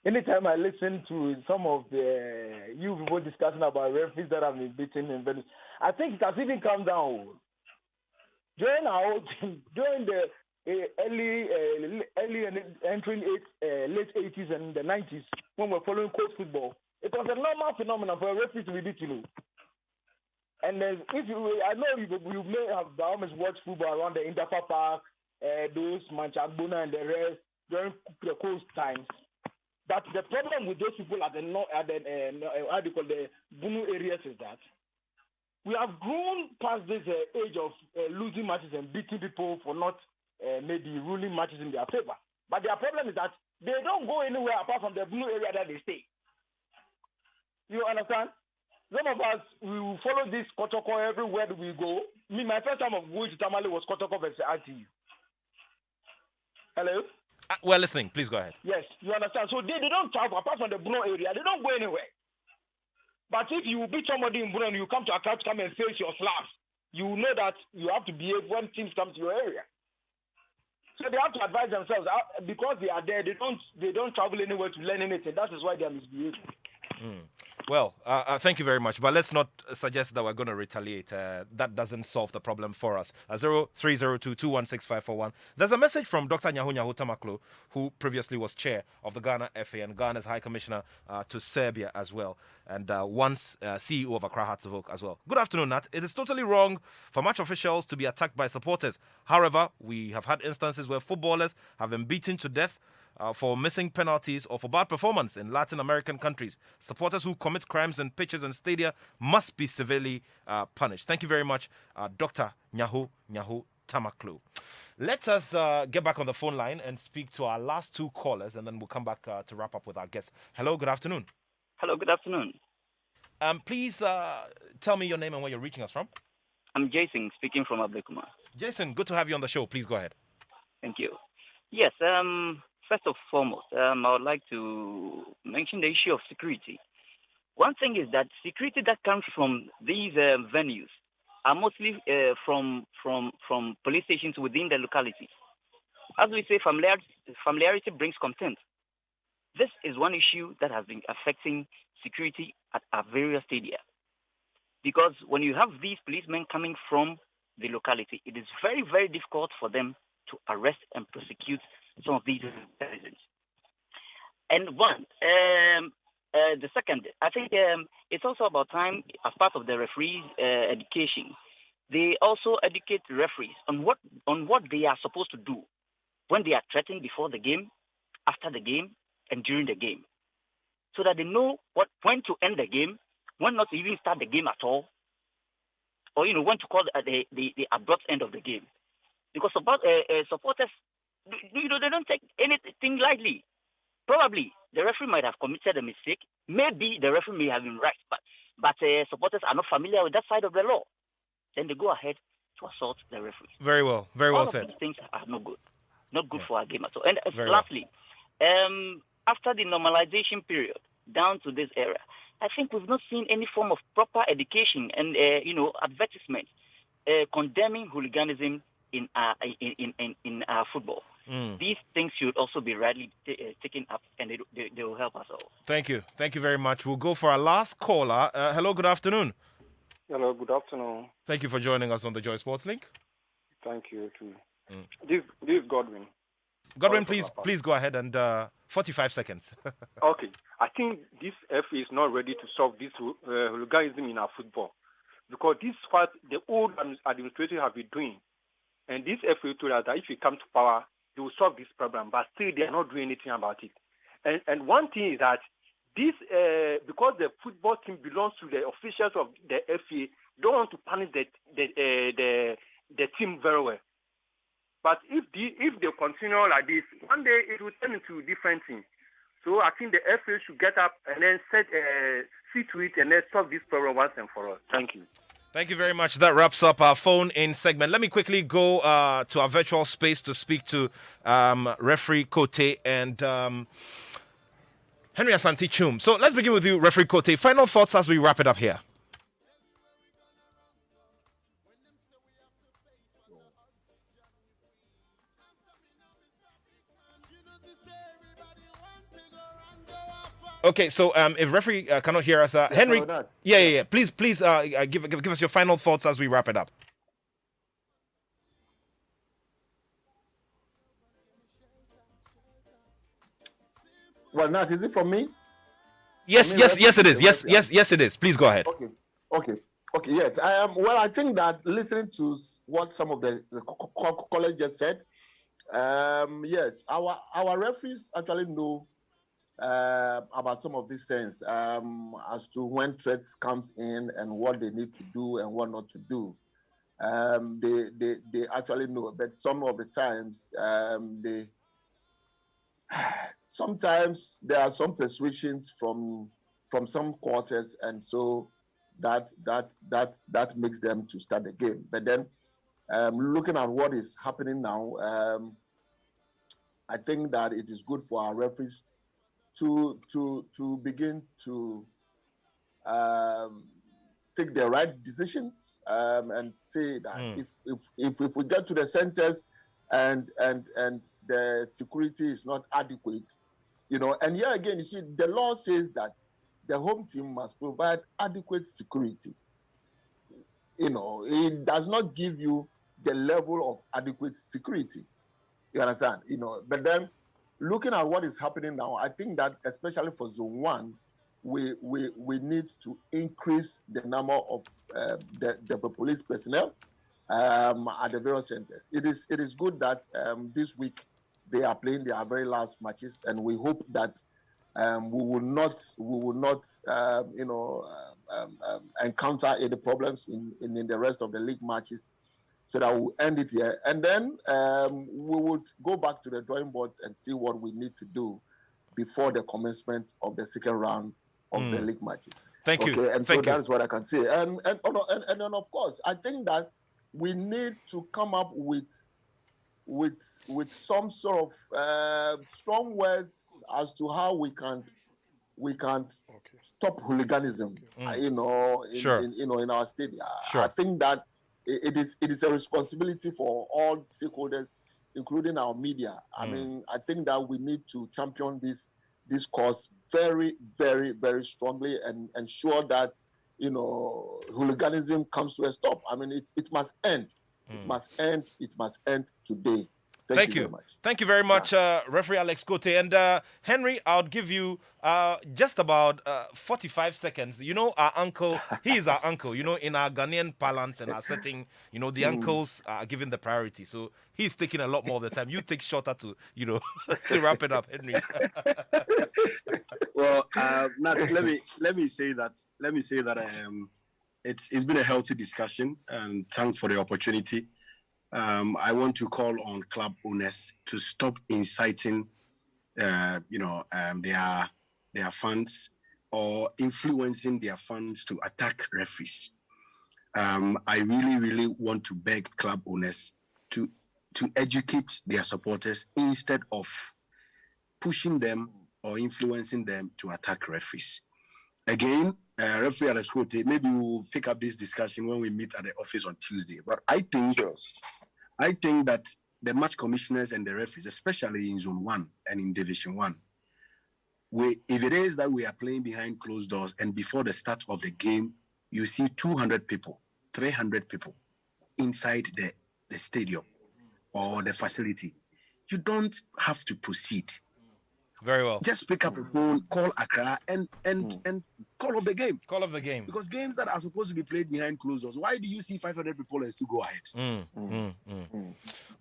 Anytime I listen to some of you people discussing about referees that have been beaten in Venice, I think it has even come down. During the early entering late 80s and the 90s, when we were following coach football, it was a normal phenomenon for a referee to be beaten. And I know you may have almost watched football around the Interfa Park, those Manchagbona and the rest during the coast times. But the problem with those people at the Bunu areas is that we have grown past this age of losing matches and beating people for not maybe ruling matches in their favor. But their problem is that they don't go anywhere apart from the Bunu area that they stay. You understand? Some of us, we will follow this Kotoko everywhere we go. My first time of going to Tamale was Kotoko versus RTU. Hello? We're listening. Please go ahead. Yes, you understand. So they don't travel apart from the Bruno area. They don't go anywhere. But if you beat somebody in Bruno and you come to Accra to come and face your slaps, you know that you have to behave when teams come to your area. So they have to advise themselves because they are there. They don't travel anywhere to learn anything. That is why they are misbehaving. Well, thank you very much. But let's not suggest that we're going to retaliate. That doesn't solve the problem for us. 0302216541. There's a message from Dr. Nyahu Tamaklo, who previously was chair of the Ghana FA and Ghana's High Commissioner to Serbia as well, and once CEO of Accra Hearts of Oak as well. Good afternoon, Nat. It is totally wrong for match officials to be attacked by supporters. However, we have had instances where footballers have been beaten to death for missing penalties or for bad performance in Latin American countries. Supporters who commit crimes in pitches and stadia must be severely punished. Thank you very much, Dr. Nyahu Tamaklo. Let us get back on the phone line and speak to our last two callers, and then we'll come back to wrap up with our guests. Hello, good afternoon. Hello, good afternoon. Please tell me your name and where you're reaching us from. I'm Jason, speaking from Ablekuma. Jason, good to have you on the show. Please go ahead. Thank you. Yes, first and foremost, I would like to mention the issue of security. One thing is that security that comes from these venues are mostly from police stations within the localities. As we say, familiarity brings contempt. This is one issue that has been affecting security at our various stadia. Because when you have these policemen coming from the locality, it is very, very difficult for them to arrest and prosecute some of these citizens. And the second, I think it's also about time, as part of the referees' education, they also educate referees on what they are supposed to do when they are threatened before the game, after the game, and during the game, so that they know when to end the game, when not to even start the game at all, or when to call the abrupt end of the game. Because supporters, they don't take anything lightly. Probably the referee might have committed a mistake. Maybe the referee may have been right, but supporters are not familiar with that side of the law. Then they go ahead to assault the referee. Very well All said. of these things are not good for our game at all. And Very lastly, after the normalization period down to this era, I think we've not seen any form of proper education and advertisement condemning hooliganism in our football. These things should also be rightly taken up, and they will help us all. Thank you very much. We'll go for our last caller. Hello, good afternoon. Hello, good afternoon. Thank you for joining us on the Joy Sports Link. Thank you too. This is Godwin. Godwin, please go ahead, and 45 seconds. Okay, I think this FA is not ready to solve this hooliganism in our football, because this is what the old administrators have been doing. And this FA told us that if we come to power, they will solve this problem, but still they are not doing anything about it. And one thing is that this, because the football team belongs to the officials of the FA, don't want to punish the team very well. But if they continue like this, one day it will turn into a different thing. So I think the FA should get up and then see to it and then solve this problem once and for all. Thank you. Thank you very much. That wraps up our phone-in segment. Let me quickly go to our virtual space to speak to referee Kote and Henry Asante Chum. So let's begin with you, referee Kote. Final thoughts as we wrap it up here. Okay, so if referee cannot hear us, Henry, yeah. Please, give us your final thoughts as we wrap it up. Well, Nat, is it from me? Yes, it is. Yes, it is. Please go ahead. Okay. Yes. Well, I think that listening to what some of the colleagues just said, yes, our referees actually know about some of these things as to when threats comes in and what they need to do and what not to do. They actually know, but some of the times sometimes there are some persuasions from some quarters, and so that makes them to start the game. But then looking at what is happening now, I think that it is good for our referees to begin to take the right decisions and say that if we get to the centers and the security is not adequate, and here again, you see, the law says that the home team must provide adequate security. It does not give you the level of adequate security. You understand? But then looking at what is happening now, I think that especially for Zone 1, we need to increase the number of the police personnel at the various centers. It is good that this week they are playing their very last matches, and we hope that we will not encounter any problems in the rest of the league matches, so that we'll end it here, and then we would go back to the drawing boards and see what we need to do before the commencement of the second round of the league matches. Thank you. And so that is what I can say. And then of course, I think that we need to come up with some sort of strong words as to how we can stop hooliganism. In our stadium. Sure. I think that it is a responsibility for all stakeholders, including our media. I mean, I think that we need to champion this cause very, very, very strongly and ensure that hooliganism comes to a stop. I mean, it must end. It must end. It must end today. Thank you very much. Thank you very much, Referee Alex Cote. And Henry, I'll give you just about 45 seconds. Our uncle, he is our uncle. In our Ghanaian parlance and our setting, the uncles are given the priority. So he's taking a lot more of the time. You take shorter to, to wrap it up, Henry. Well, Nat, let me say that it's been a healthy discussion, and thanks for the opportunity. I want to call on club owners to stop inciting, their fans or influencing their fans to attack referees. I really, really want to beg club owners to educate their supporters instead of pushing them or influencing them to attack referees. Again, Referee Alex Cote, maybe we'll pick up this discussion when we meet at the office on Tuesday. But I think that the match commissioners and the referees, especially in Zone 1 and in Division 1, if it is that we are playing behind closed doors and before the start of the game, you see 200 people, 300 people inside the stadium or the facility, you don't have to proceed. Very well. Just pick up a phone, call Accra, and call off the game. Call off the game. Because games that are supposed to be played behind closed doors, why do you see 500 people and still go ahead?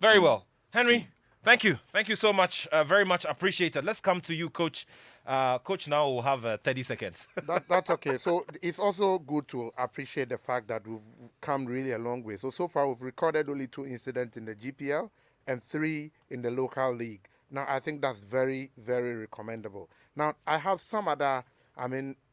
Very well. Henry, thank you. Thank you so much. Very much appreciated. Let's come to you, Coach. Coach now will have 30 seconds. That's okay. So it's also good to appreciate the fact that we've come really a long way. So far we've recorded only 2 incidents in the GPL and 3 in the local league. Now, I think that's very, very recommendable. Now, I have some other,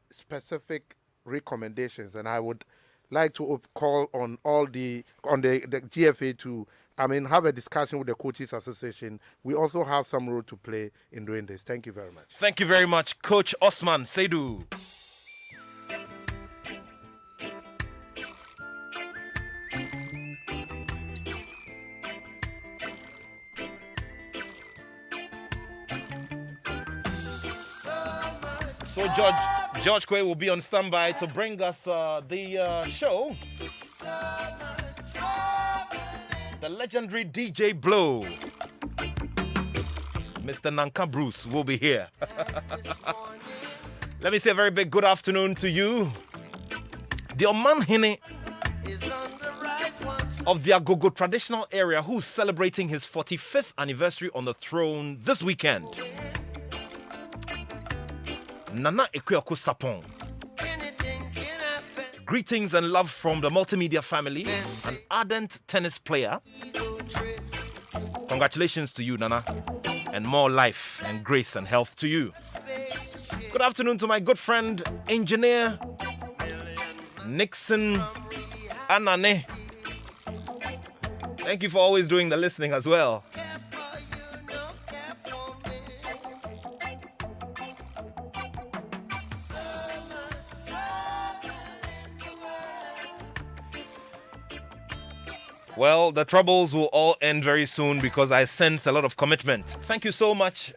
specific recommendations, and I would like to call on the GFA to, have a discussion with the Coaches Association. We also have some role to play in doing this. Thank you very much. Thank you very much, Coach Osman Seidu. So George Quay will be on standby to bring us the show. The legendary DJ Blow. Mr. Nanka Bruce will be here. Let me say a very big good afternoon to you. The Omanhene of the Agogo traditional area, who's celebrating his 45th anniversary on the throne this weekend. Nana Ekweoku Sapong. Greetings and love from the multimedia family, an ardent tennis player. Congratulations to you, Nana, and more life and grace and health to you. Good afternoon to my good friend, engineer Nixon Anane. Thank you for always doing the listening as well. Well, the troubles will all end very soon because I sense a lot of commitment. Thank you so much.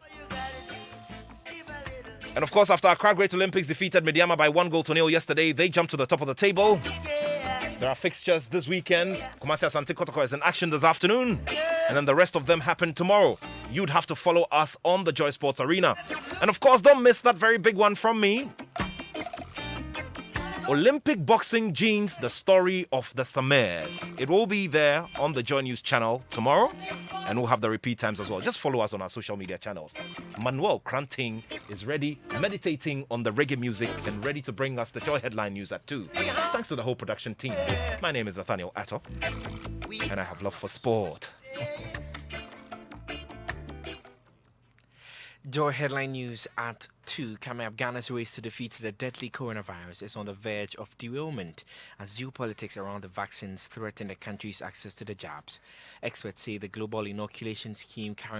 And of course, after Accra Great Olympics defeated Medeama by 1-0 yesterday, they jumped to the top of the table. There are fixtures this weekend. Kumasi Asante Kotoko is in action this afternoon. And then the rest of them happen tomorrow. You'd have to follow us on the Joy Sports Arena. And of course, don't miss that very big one from me. Olympic boxing jeans, the story of the Samares. It will be there on the Joy News channel tomorrow, and we'll have the repeat times as well. Just follow us on our social media channels. Manuel Kranting is ready, meditating on the reggae music and ready to bring us the Joy headline news at 2. Thanks to the whole production team. My name is Nathaniel Atto, and I have love for sport. Joy headline news at 2. Coming up, Ghana's race to defeat the deadly coronavirus is on the verge of derailment as geopolitics around the vaccines threaten the country's access to the jabs. Experts say the global inoculation scheme currently